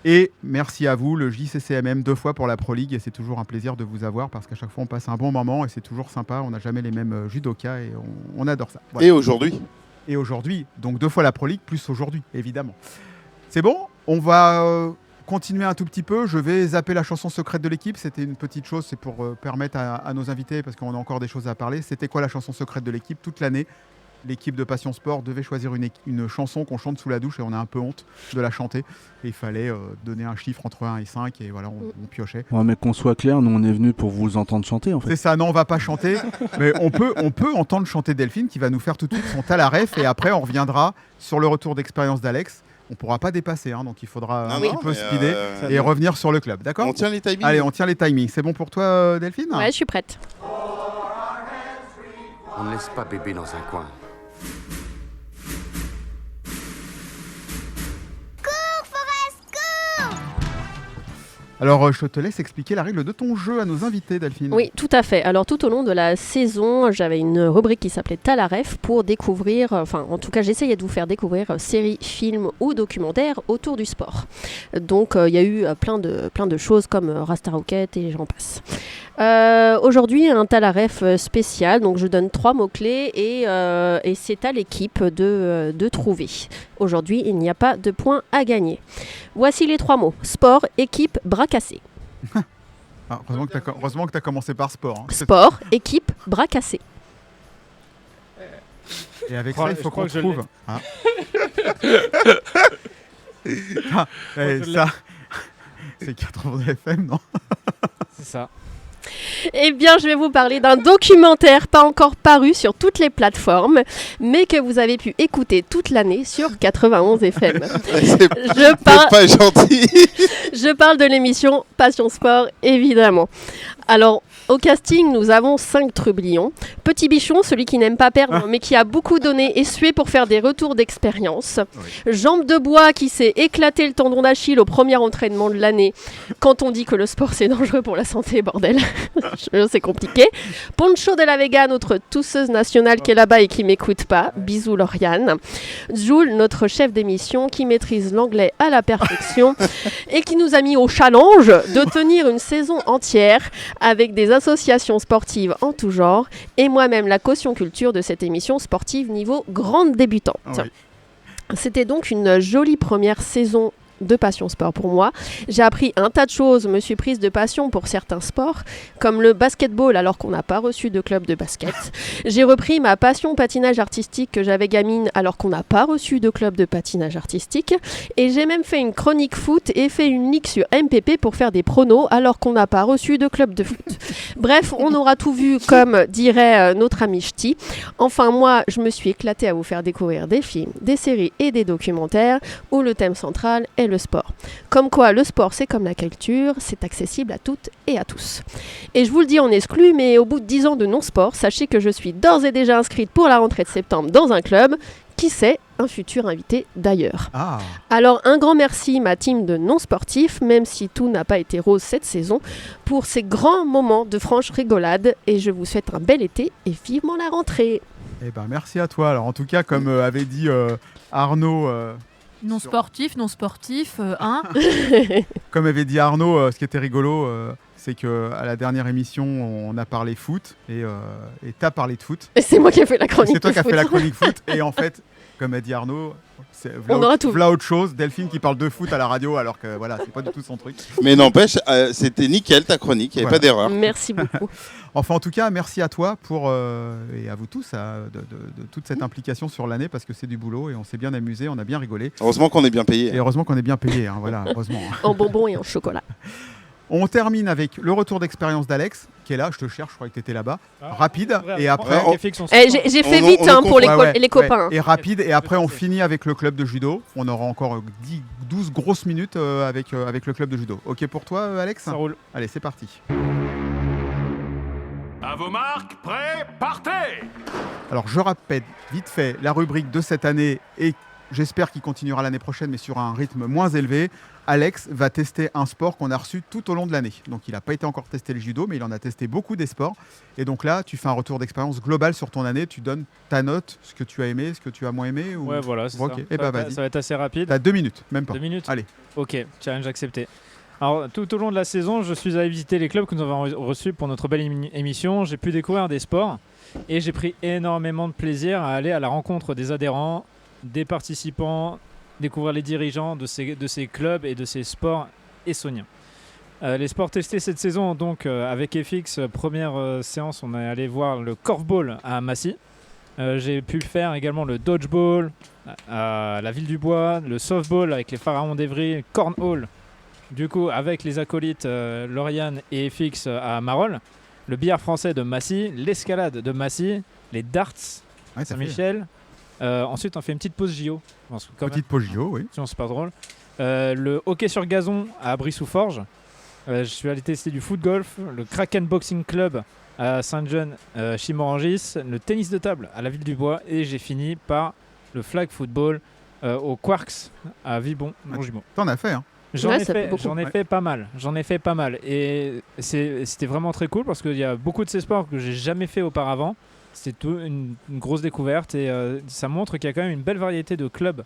Et merci à vous, le JCCMM, 2 fois pour la Pro League. Et c'est toujours un plaisir de vous avoir parce qu'à chaque fois, on passe un bon moment et c'est toujours sympa. On n'a jamais les mêmes judokas et on adore ça. Voilà. Et aujourd'hui ? Et aujourd'hui, donc 2 fois la Pro League, plus aujourd'hui, évidemment. C'est bon ? On va continuer un tout petit peu. Je vais zapper la chanson secrète de l'équipe. C'était une petite chose, c'est pour permettre à nos invités, parce qu'on a encore des choses à parler. C'était quoi la chanson secrète de l'équipe toute l'année ? L'équipe de Passion Sport devait choisir une chanson qu'on chante sous la douche et on a un peu honte de la chanter. Et il fallait donner un chiffre entre 1 et 5 et voilà, on piochait. Ouais, mais qu'on soit clair, nous on est venus pour vous entendre chanter en fait. C'est ça, non, on va pas chanter, mais on peut entendre chanter Delphine qui va nous faire tout de suite son Talaref et après on reviendra sur le retour d'expérience d'Alex. On ne pourra pas dépasser, hein, donc il faudra un petit peu speeder et revenir sur le club, d'accord ? On tient les timings. Allez, on tient les timings. C'est bon pour toi, Delphine ? Ouais, je suis prête. On ne laisse pas bébé dans un coin. Alors, je te laisse expliquer la règle de ton jeu à nos invités, Delphine. Oui, tout à fait. Alors, tout au long de la saison, j'avais une rubrique qui s'appelait Talaref pour découvrir, en tout cas, j'essayais de vous faire découvrir séries, films ou documentaires autour du sport. Donc, il y a eu plein de choses comme Rasta Rocket et j'en passe. Aujourd'hui, un Talaref spécial. Donc, je donne 3 mots-clés et c'est à l'équipe de trouver. Aujourd'hui, il n'y a pas de points à gagner. Voici les 3 mots. Sport, équipe, bras cassés. Ah, heureusement que tu as commencé par sport. Hein. Sport, équipe, bras cassés. Et avec ça, il faut qu'on trouve. Hein. Ça, c'est 80 FM, non? C'est ça. Eh bien, je vais vous parler d'un documentaire pas encore paru sur toutes les plateformes, mais que vous avez pu écouter toute l'année sur 91 FM. C'est pas gentil. Je parle de l'émission Passion Sport, évidemment. Alors, au casting, nous avons 5 trublions. Petit Bichon, celui qui n'aime pas perdre, mais qui a beaucoup donné et sué pour faire des retours d'expérience. Oui. Jambe de bois, qui s'est éclaté le tendon d'Achille au premier entraînement de l'année. Quand on dit que le sport, c'est dangereux pour la santé, bordel. C'est compliqué. Poncho de la Vega, notre tousseuse nationale qui est là-bas et qui m'écoute pas. Bisous, Lauriane. Jules, notre chef d'émission, qui maîtrise l'anglais à la perfection et qui nous a mis au challenge de tenir une saison entière avec des associations sportives en tout genre et moi-même la caution culture de cette émission sportive niveau grande débutante. Oui. C'était donc une jolie première saison de Passion Sport pour moi. J'ai appris un tas de choses, me suis prise de passion pour certains sports, comme le basketball alors qu'on n'a pas reçu de club de basket. J'ai repris ma passion patinage artistique que j'avais gamine alors qu'on n'a pas reçu de club de patinage artistique. Et j'ai même fait une chronique foot et fait une ligue sur MPP pour faire des pronos alors qu'on n'a pas reçu de club de foot. Bref, on aura tout vu comme dirait notre ami Ch'ti. Enfin, moi, je me suis éclatée à vous faire découvrir des films, des séries et des documentaires où le thème central est le sport. Comme quoi, le sport, c'est comme la culture, c'est accessible à toutes et à tous. Et je vous le dis en exclu, mais au bout de 10 ans de non-sport, sachez que je suis d'ores et déjà inscrite pour la rentrée de septembre dans un club. Qui sait, un futur invité d'ailleurs. Ah. Alors, un grand merci, ma team de non-sportifs, même si tout n'a pas été rose cette saison, pour ces grands moments de franche rigolade. Et je vous souhaite un bel été et vivement la rentrée. Eh ben, merci à toi. Alors, en tout cas, comme avait dit Arnaud... Non sportif, hein. Comme avait dit Arnaud, ce qui était rigolo, c'est qu'à la dernière émission, on a parlé foot et t'as parlé de foot. Et c'est moi qui ai fait la chronique foot. C'est toi qui as fait la chronique foot. Et en fait, comme a dit Arnaud, c'est voilà autre chose. Delphine qui parle de foot à la radio alors que voilà, c'est pas du tout son truc. Mais n'empêche, c'était nickel ta chronique, il n'y avait pas d'erreur. Merci beaucoup. Enfin, en tout cas, merci à toi et à vous tous de toute cette implication sur l'année parce que c'est du boulot et on s'est bien amusé, on a bien rigolé. Heureusement qu'on est bien payé. Et heureusement qu'on est bien payé, hein, voilà, heureusement. En bonbons et en chocolat. On termine avec le retour d'expérience d'Alex, qui est là, je te cherche, je croyais que tu étais là-bas. Rapide, et après... J'ai fait vite pour les copains. Et rapide, et après on finit avec le club de judo. On aura encore 12 grosses minutes avec le club de judo. Ok pour toi, Alex ? Ça roule. Allez, c'est parti. À vos marques, prêts, partez! Alors je rappelle vite fait la rubrique de cette année et j'espère qu'il continuera l'année prochaine mais sur un rythme moins élevé. Alex va tester un sport qu'on a reçu tout au long de l'année. Donc il n'a pas été encore testé le judo mais il en a testé beaucoup des sports. Et donc là tu fais un retour d'expérience global sur ton année, tu donnes ta note, ce que tu as aimé, ce que tu as moins aimé. Ou... Ouais voilà, c'est ok. ça. Et bah vas-y. Ça va être assez rapide. T'as 2 minutes, même pas. 2 minutes. Allez. Ok, challenge accepté. Alors, tout au long de la saison, je suis allé visiter les clubs que nous avons reçus pour notre belle émission. J'ai pu découvrir des sports et j'ai pris énormément de plaisir à aller à la rencontre des adhérents, des participants, découvrir les dirigeants de ces clubs et de ces sports essonniens. Les sports testés cette saison, donc avec FX, première séance, on est allé voir le korfball à Massy. J'ai pu faire également le dodgeball à la Ville du Bois, le softball avec les Pharaons d'Evry, cornhole. Du coup, avec les acolytes Lauriane et FX à Marolles, le billard français de Massy, l'escalade de Massy, les darts Saint-Michel. Ensuite, on fait une petite pause JO. Petite pause JO, oui. Sinon, c'est pas drôle. Le hockey sur gazon à Brie-sous-Forges. Je suis allé tester du foot-golf, le Kraken Boxing Club à Saint-Jean, Chimorangis, le tennis de table à la Ville du Bois et j'ai fini par le flag football au Quarks à Vibon, Longjumeau. T'en as fait, hein? J'en ai fait pas mal. Et c'était vraiment très cool parce qu'il y a beaucoup de ces sports que j'ai jamais fait auparavant. C'était une grosse découverte et ça montre qu'il y a quand même une belle variété de clubs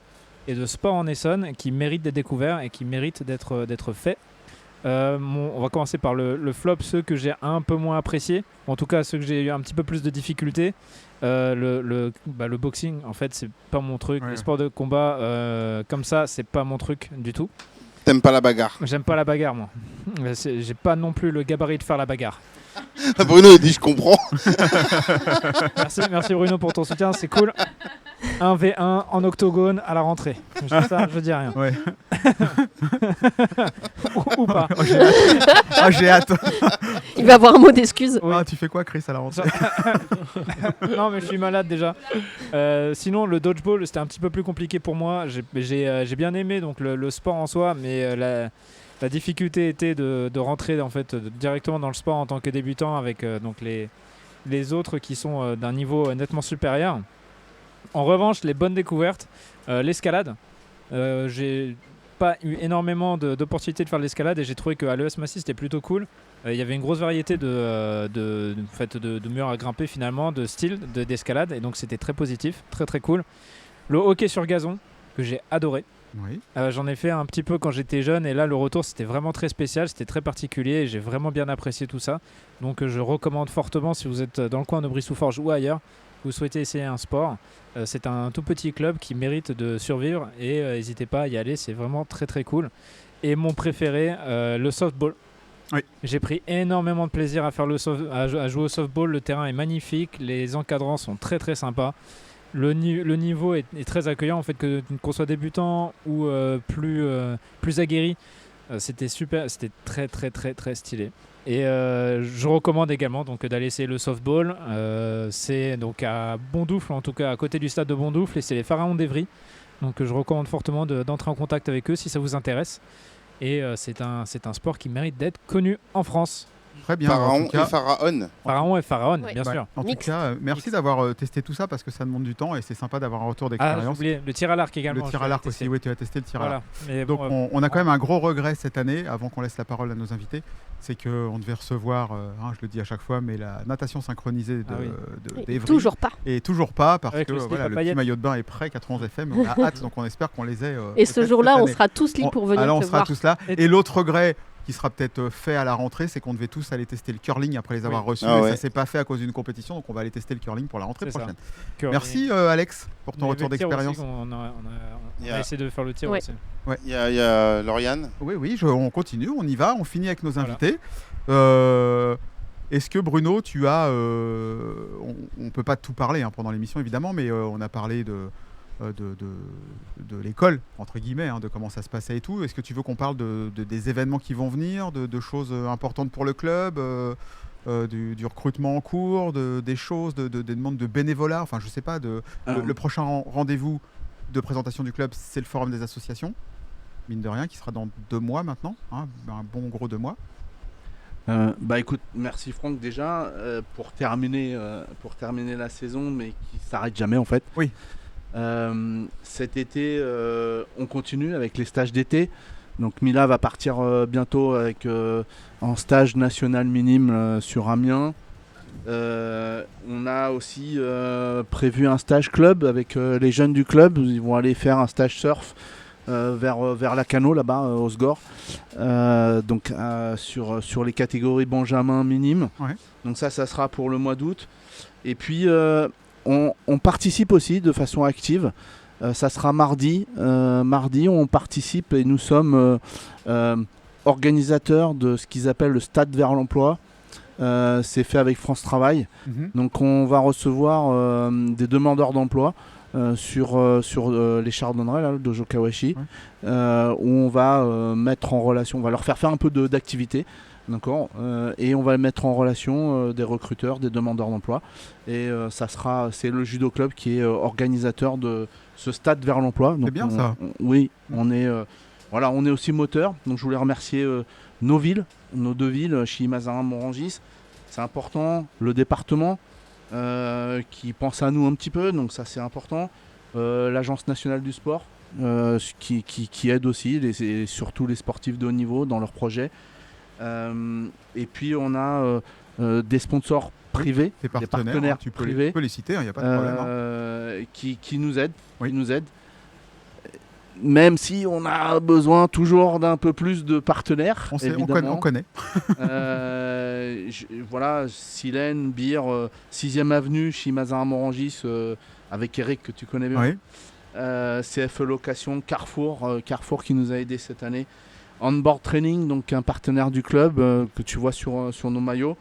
et de sports en Essonne qui méritent d'être découverts et qui méritent d'être faits. On va commencer par le flop, ceux que j'ai un peu moins appréciés, en tout cas ceux que j'ai eu un petit peu plus de difficultés. Le boxing, en fait, c'est pas mon truc. Les sports de combat comme ça, c'est pas mon truc du tout. T'aimes pas la bagarre? J'aime pas la bagarre, moi. J'ai pas non plus le gabarit de faire la bagarre. Bruno, il dit je comprends. Merci Bruno pour ton soutien, c'est cool. 1v1 en octogone à la rentrée. Je dis rien. Ouais. ou pas. J'ai hâte. Il va avoir un mot d'excuse. Oui. Ah, tu fais quoi, Chris, à la rentrée? Non, mais je suis malade déjà. Sinon, le dodgeball, c'était un petit peu plus compliqué pour moi. J'ai bien aimé donc le sport en soi, mais la difficulté était de rentrer en fait directement dans le sport en tant que débutant avec donc les autres qui sont d'un niveau nettement supérieur. En revanche, les bonnes découvertes, l'escalade. J'ai pas eu énormément d'opportunités de faire de l'escalade et j'ai trouvé qu'à l'ES Massy c'était plutôt cool. Il y avait une grosse variété de murs à grimper finalement, de styles d'escalade et donc c'était très positif, très très cool. Le hockey sur gazon que j'ai adoré. Oui. J'en ai fait un petit peu quand j'étais jeune et là le retour c'était vraiment très spécial, c'était très particulier et j'ai vraiment bien apprécié tout ça. Donc je recommande fortement si vous êtes dans le coin de Brie-sous-Forges ou ailleurs, vous souhaitez essayer un sport. C'est un tout petit club qui mérite de survivre et n'hésitez pas à y aller, c'est vraiment très très cool. Et mon préféré, le softball. Oui. J'ai pris énormément de plaisir à jouer au softball, le terrain est magnifique, les encadrants sont très très sympas. Le niveau est très accueillant, en fait, qu'on soit débutant ou plus aguerri. C'était super, c'était très très très très stylé. Et je recommande également donc d'aller essayer le softball. C'est donc à Bondoufle, en tout cas à côté du stade de Bondoufle, et c'est les Pharaons d'Evry. Donc je recommande fortement d'entrer en contact avec eux si ça vous intéresse. Et c'est un sport qui mérite d'être connu en France. Très bien. Pharaon et Pharaon. Pharaon et Pharaon, bien sûr. En tout cas, merci d'avoir testé tout ça parce que ça demande du temps et c'est sympa d'avoir un retour d'expérience. Le tir à l'arc également. Le tir à l'arc aussi, oui, tu as testé le tir à l'arc. Mais donc on a quand même un gros regret cette année, avant qu'on laisse la parole à nos invités, c'est qu'on devait recevoir, je le dis à chaque fois, mais la natation synchronisée d'Evry. Toujours pas. Et toujours pas parce avec que le petit maillot de bain est prêt, 91 FM, on a hâte, donc on espère qu'on les ait. Et ce jour-là, on sera tous libres pour venir te voir. On sera tous là. Et l'autre regret qui sera peut-être fait à la rentrée, c'est qu'on devait tous aller tester le curling après les avoir reçus. Ça s'est pas fait à cause d'une compétition, donc on va aller tester le curling pour la rentrée prochaine. Merci Alex pour ton retour d'expérience. On a essayé de faire le tir aussi. Ouais. Il y a Lauriane. Oui, on continue, on y va, on finit avec nos invités. Est-ce que Bruno, tu as... on peut pas tout parler pendant l'émission évidemment, mais on a parlé de l'école, entre guillemets, de comment ça se passait et tout. Est-ce que tu veux qu'on parle des événements qui vont venir, de choses importantes pour le club, du recrutement en cours, des choses, des demandes de bénévolat, enfin je sais pas, le prochain rendez-vous de présentation du club, c'est le forum des associations, mine de rien, qui sera dans 2 mois maintenant, un bon gros 2 mois. Écoute, merci Franck déjà pour terminer la saison, mais qui s'arrête jamais en fait. Oui. Cet été, on continue avec les stages d'été. Donc Mila va partir bientôt avec en stage national minime sur Amiens. On a aussi prévu un stage club avec les jeunes du club. Ils vont aller faire un stage surf vers Lacano là-bas au Sgor. Donc sur les catégories Benjamin minime. Ouais. Donc ça sera pour le mois d'août. Et puis on participe aussi de façon active. Ça sera mardi. Mardi, on participe et nous sommes organisateurs de ce qu'ils appellent le Stade vers l'emploi. C'est fait avec France Travail. Donc on va recevoir des demandeurs d'emploi sur les chardonnerets, là, le dojo Kawashi, où on va mettre en relation, on va leur faire un peu d'activité. D'accord, et on va mettre en relation des recruteurs, des demandeurs d'emploi. Et c'est le judo club qui est organisateur de ce stade vers l'emploi. C'est bien ça. On est aussi moteur. Donc je voulais remercier nos deux villes, Chilly-Mazarin, Morangis. C'est important. Le département qui pense à nous un petit peu, donc ça c'est important. L'Agence nationale du sport qui aide aussi, et surtout les sportifs de haut niveau dans leurs projets. Et puis on a des sponsors privés, des partenaires tu peux privés, les citer, il n'y a pas de problème. Qui nous aident, même si on a besoin toujours d'un peu plus de partenaires. On connaît. Voilà, Silène, Beer, 6ème Avenue, Chilly-Mazarin Morangis, avec Eric que tu connais bien. Oui. CFE Location, Carrefour qui nous a aidés cette année. Onboard Training, donc un partenaire du club que tu vois sur nos maillots.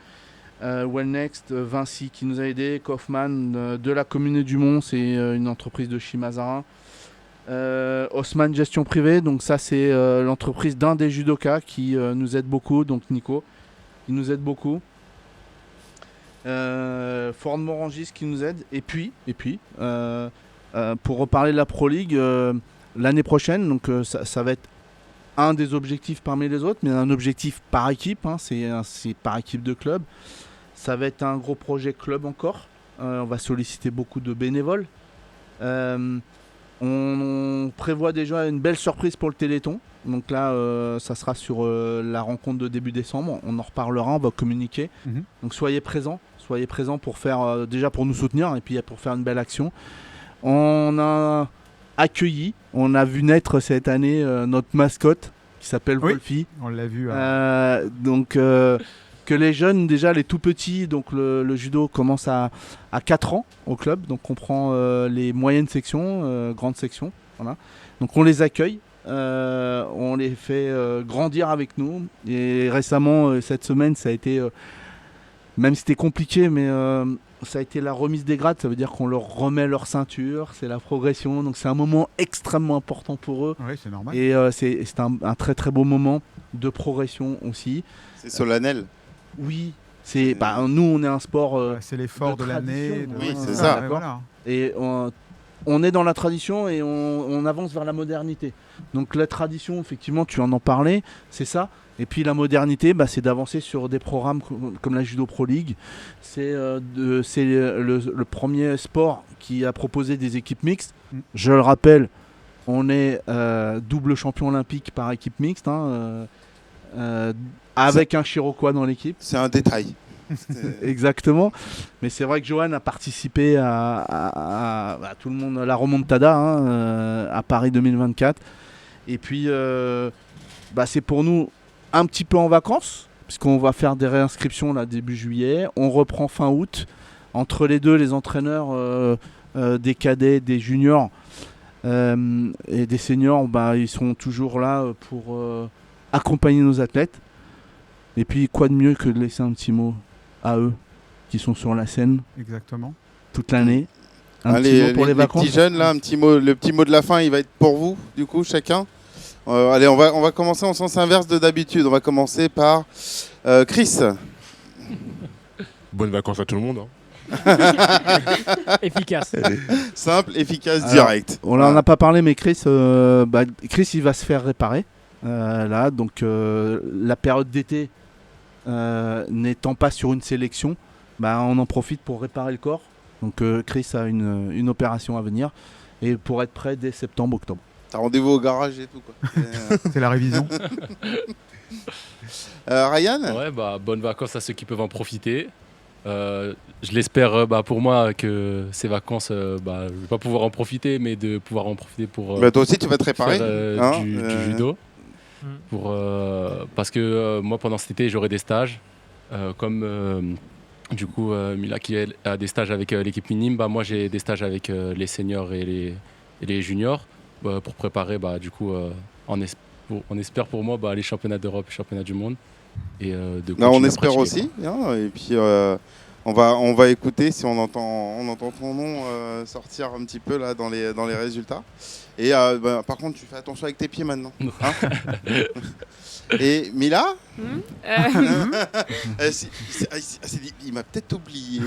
Wellnext, Vinci qui nous a aidés. Kaufmann de la commune du Mont, c'est une entreprise de Chilly-Mazarin. Haussmann Gestion Privée, donc ça c'est l'entreprise d'un des judokas qui nous aide beaucoup, donc Nico, qui nous aide beaucoup. Ford Morangis qui nous aide. Et puis pour reparler de la Pro League, l'année prochaine, donc ça va être un des objectifs parmi les autres, mais un objectif par équipe, c'est par équipe de club. Ça va être un gros projet club encore. On va solliciter beaucoup de bénévoles. On prévoit déjà une belle surprise pour le Téléthon. Donc là, ça sera sur la rencontre de début décembre. On en reparlera, on va communiquer. Donc soyez présents pour faire déjà pour nous soutenir et puis pour faire une belle action. On a accueilli, on a vu naître cette année notre mascotte qui s'appelle Wolfie. On l'a vu. Donc que les jeunes, déjà les tout petits, donc le judo commence à 4 ans au club, donc on prend les moyennes sections, grandes sections, voilà. Donc on les accueille, on les fait grandir avec nous. Et récemment, cette semaine, ça a été, même si c'était compliqué, mais ça a été la remise des grades. Ça veut dire qu'on leur remet leur ceinture, c'est la progression, donc c'est un moment extrêmement important pour eux. Oui, c'est normal. Et c'est un très très beau moment de progression aussi. C'est solennel. Oui, nous on est un sport. C'est l'effort de l'année. Oui, c'est ça. Voilà. Et on est dans la tradition et on avance vers la modernité. Donc la tradition, effectivement, tu en parlais, c'est ça. Et puis la modernité, c'est d'avancer sur des programmes comme la Judo Pro League. C'est le premier sport qui a proposé des équipes mixtes. Je le rappelle, on est double champion olympique par équipe mixte. Avec un Shirokoa dans l'équipe. C'est un détail. Exactement. Mais c'est vrai que Johan a participé à tout le monde, la remontada à Paris 2024. Et puis, c'est pour nous un petit peu en vacances, puisqu'on va faire des réinscriptions là, début juillet. On reprend fin août. Entre les deux, les entraîneurs des cadets, des juniors et des seniors, ils seront toujours là pour accompagner nos athlètes. Et puis quoi de mieux que de laisser un petit mot à eux qui sont sur la scène. Exactement. Toute l'année. Allez, petit mot pour les vacances. Petits jeunes là, le petit mot de la fin, il va être pour vous du coup chacun. Allez, on va commencer en sens inverse de d'habitude. On va commencer par Chris. Bonnes vacances à tout le monde. Efficace. Simple, efficace, direct. On n'en a pas parlé, mais Chris, il va se faire réparer. Là, donc la période d'été n'étant pas sur une sélection, on en profite pour réparer le corps. Donc Chris a une opération à venir et pour être prêt dès septembre-octobre. T'as rendez-vous au garage et tout, quoi. C'est la révision. Ryan ? Ouais, bonnes vacances à ceux qui peuvent en profiter. Je l'espère pour moi que ces vacances, je vais pas pouvoir en profiter, mais de pouvoir en profiter pour. Toi aussi, tu vas te réparer faire, du judo. Parce que moi, pendant cet été, j'aurai des stages. Comme du coup, Mila qui a des stages avec l'équipe minime, moi j'ai des stages avec les seniors et les juniors pour préparer, du coup, on espère pour moi les championnats d'Europe et championnats du monde. Et on espère aussi. Et puis on va écouter si on entend ton nom sortir un petit peu là dans les résultats. Et par contre, tu fais attention avec tes pieds maintenant. Et Mila il m'a peut-être oublié.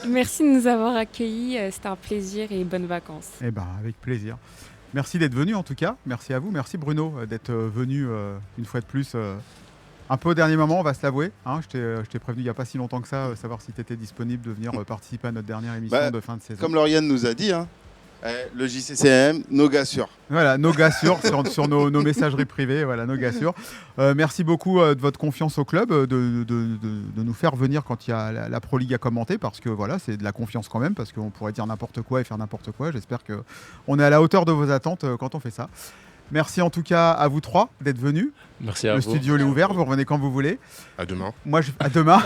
Merci de nous avoir accueillis. C'était un plaisir et bonnes vacances. Avec plaisir. Merci d'être venu en tout cas. Merci à vous. Merci Bruno d'être venu une fois de plus. Un peu au dernier moment, on va se l'avouer. Je t'ai prévenu il n'y a pas si longtemps que ça, savoir si tu étais disponible de venir participer à notre dernière émission de fin de saison. Comme Lauriane nous a dit, le JCCM, nos gars sûrs. Voilà, nos gars sûrs sur nos messageries privées. Voilà, nos gars sûrs. Merci beaucoup de votre confiance au club, de nous faire venir quand il y a la Pro League à commenter, parce que voilà, c'est de la confiance quand même, parce qu'on pourrait dire n'importe quoi et faire n'importe quoi. J'espère qu'on est à la hauteur de vos attentes quand on fait ça. Merci en tout cas à vous trois d'être venus. Merci à vous. Le studio est ouvert, vous revenez quand vous voulez. À demain. À demain.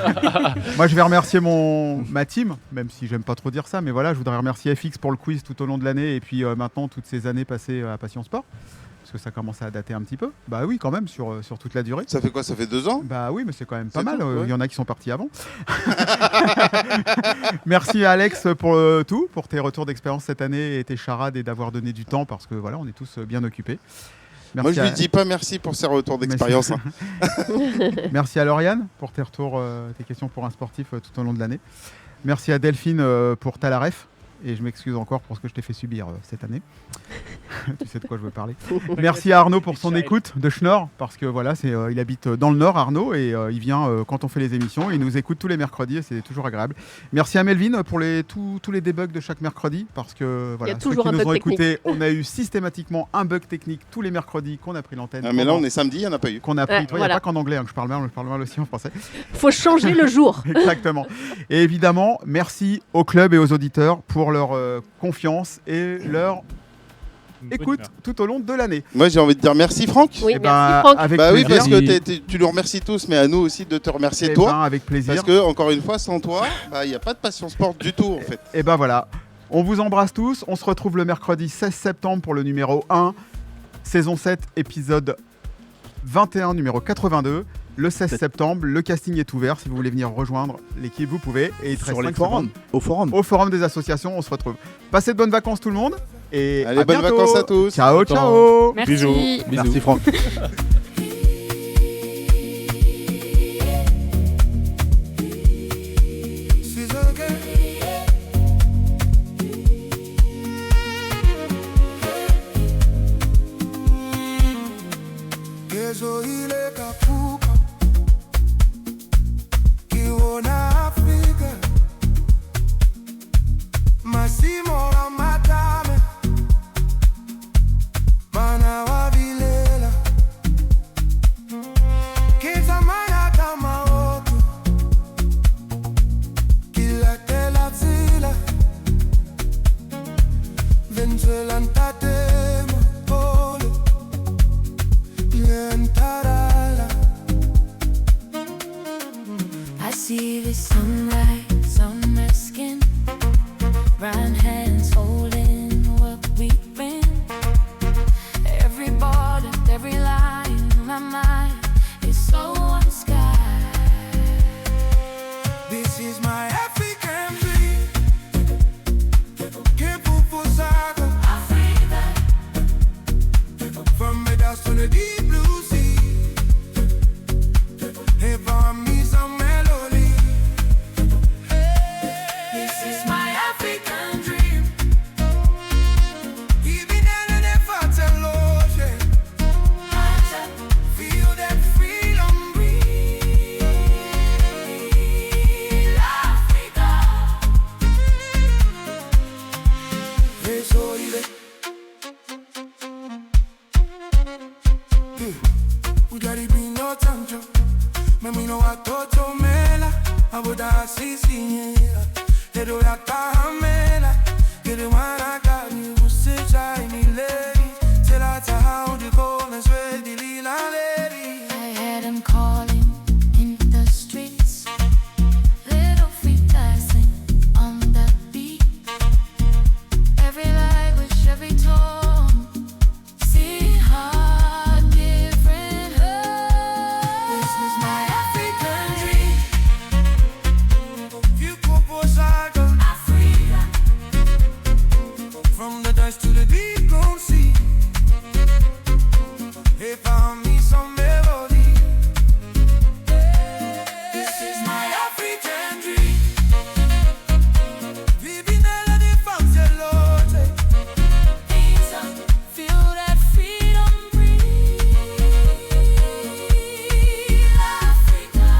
Moi, je vais remercier ma team, même si j'aime pas trop dire ça, mais voilà, je voudrais remercier FX pour le quiz tout au long de l'année et puis maintenant toutes ces années passées à Passion Sport. Parce que ça commence à dater un petit peu. Oui, quand même, sur toute la durée. Ça fait quoi ? Ça fait 2 ans ? Oui, mais c'est quand même pas mal. Il y en a qui sont partis avant. Merci à Alex pour tout, pour tes retours d'expérience cette année et tes charades et d'avoir donné du temps parce que voilà, on est tous bien occupés. Merci. Moi, je lui dis pas merci pour ses retours d'expérience. Merci à Lauriane pour tes retours, tes questions pour un sportif tout au long de l'année. Merci à Delphine pour Talaref. Et je m'excuse encore pour ce que je t'ai fait subir cette année. Tu sais de quoi je veux parler. Merci à Arnaud pour son écoute de Schnorr, parce que voilà, il habite dans le Nord, Arnaud, et il vient quand on fait les émissions. Il nous écoute tous les mercredis et c'est toujours agréable. Merci à Melvin pour tous les debugs de chaque mercredi, parce que voilà, ceux qui nous ont écoutés, on a eu systématiquement un bug technique tous les mercredis qu'on a pris l'antenne. Mais là, on est samedi, il n'y en a pas eu. Qu'on a pris. Il n'y a pas qu'en anglais, je parle mal aussi en français. Faut changer le jour. Exactement. Et évidemment, merci au club et aux auditeurs pour leur confiance et leur écoute tout au long de l'année. Moi j'ai envie de dire merci Franck. Oui, merci Franck. Avec oui, plaisir. parce que tu nous remercies tous, mais à nous aussi de te remercier toi. Avec plaisir. Parce que encore une fois, sans toi, il n'y a pas de Passion Sport du tout en fait. Et voilà, on vous embrasse tous. On se retrouve le mercredi 16 septembre pour le numéro 1, saison 7, épisode 21, numéro 82. Le 16 septembre, le casting est ouvert. Si vous voulez venir rejoindre l'équipe, vous pouvez. Et il sur les forums. Au forum des associations, on se retrouve. Passez de bonnes vacances tout le monde. Et allez, à bonnes bientôt. vacances à tous. Ciao, ciao. Merci. Bisous. Merci Franck. I see the sunlight, summer skin, brown hands holding what we've been. Every border, every line in my mind is so unsky. This is my African dream. Can't pull for soccer. watoto mela abuda sisi Edo ya tahamela Get it when I got you Sit shiny lady Till I tell the coldness with the lila lady I heard him calling in the streets Little feet dancing on the beat Every language, every tone See how different This is my African dream You could push Africa From the dust to the deep blue sea They found me some melody This is my African dream Vivi nella di fanzia lotte Hands up, feel that freedom breathe Africa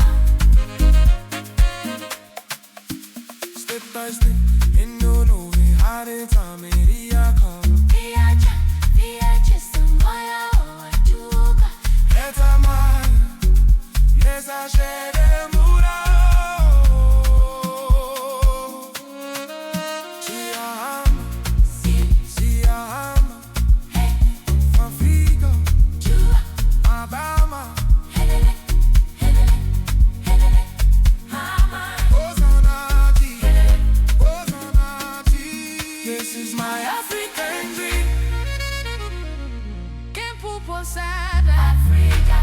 Step by step, in no no way, hard in time, Viaje moya wa tuka Eta mai, nessa shede mura Siama, Siama Fafigo, Alabama Ozanati, Ozanati This is my African dream Quem pulpo sabe Africa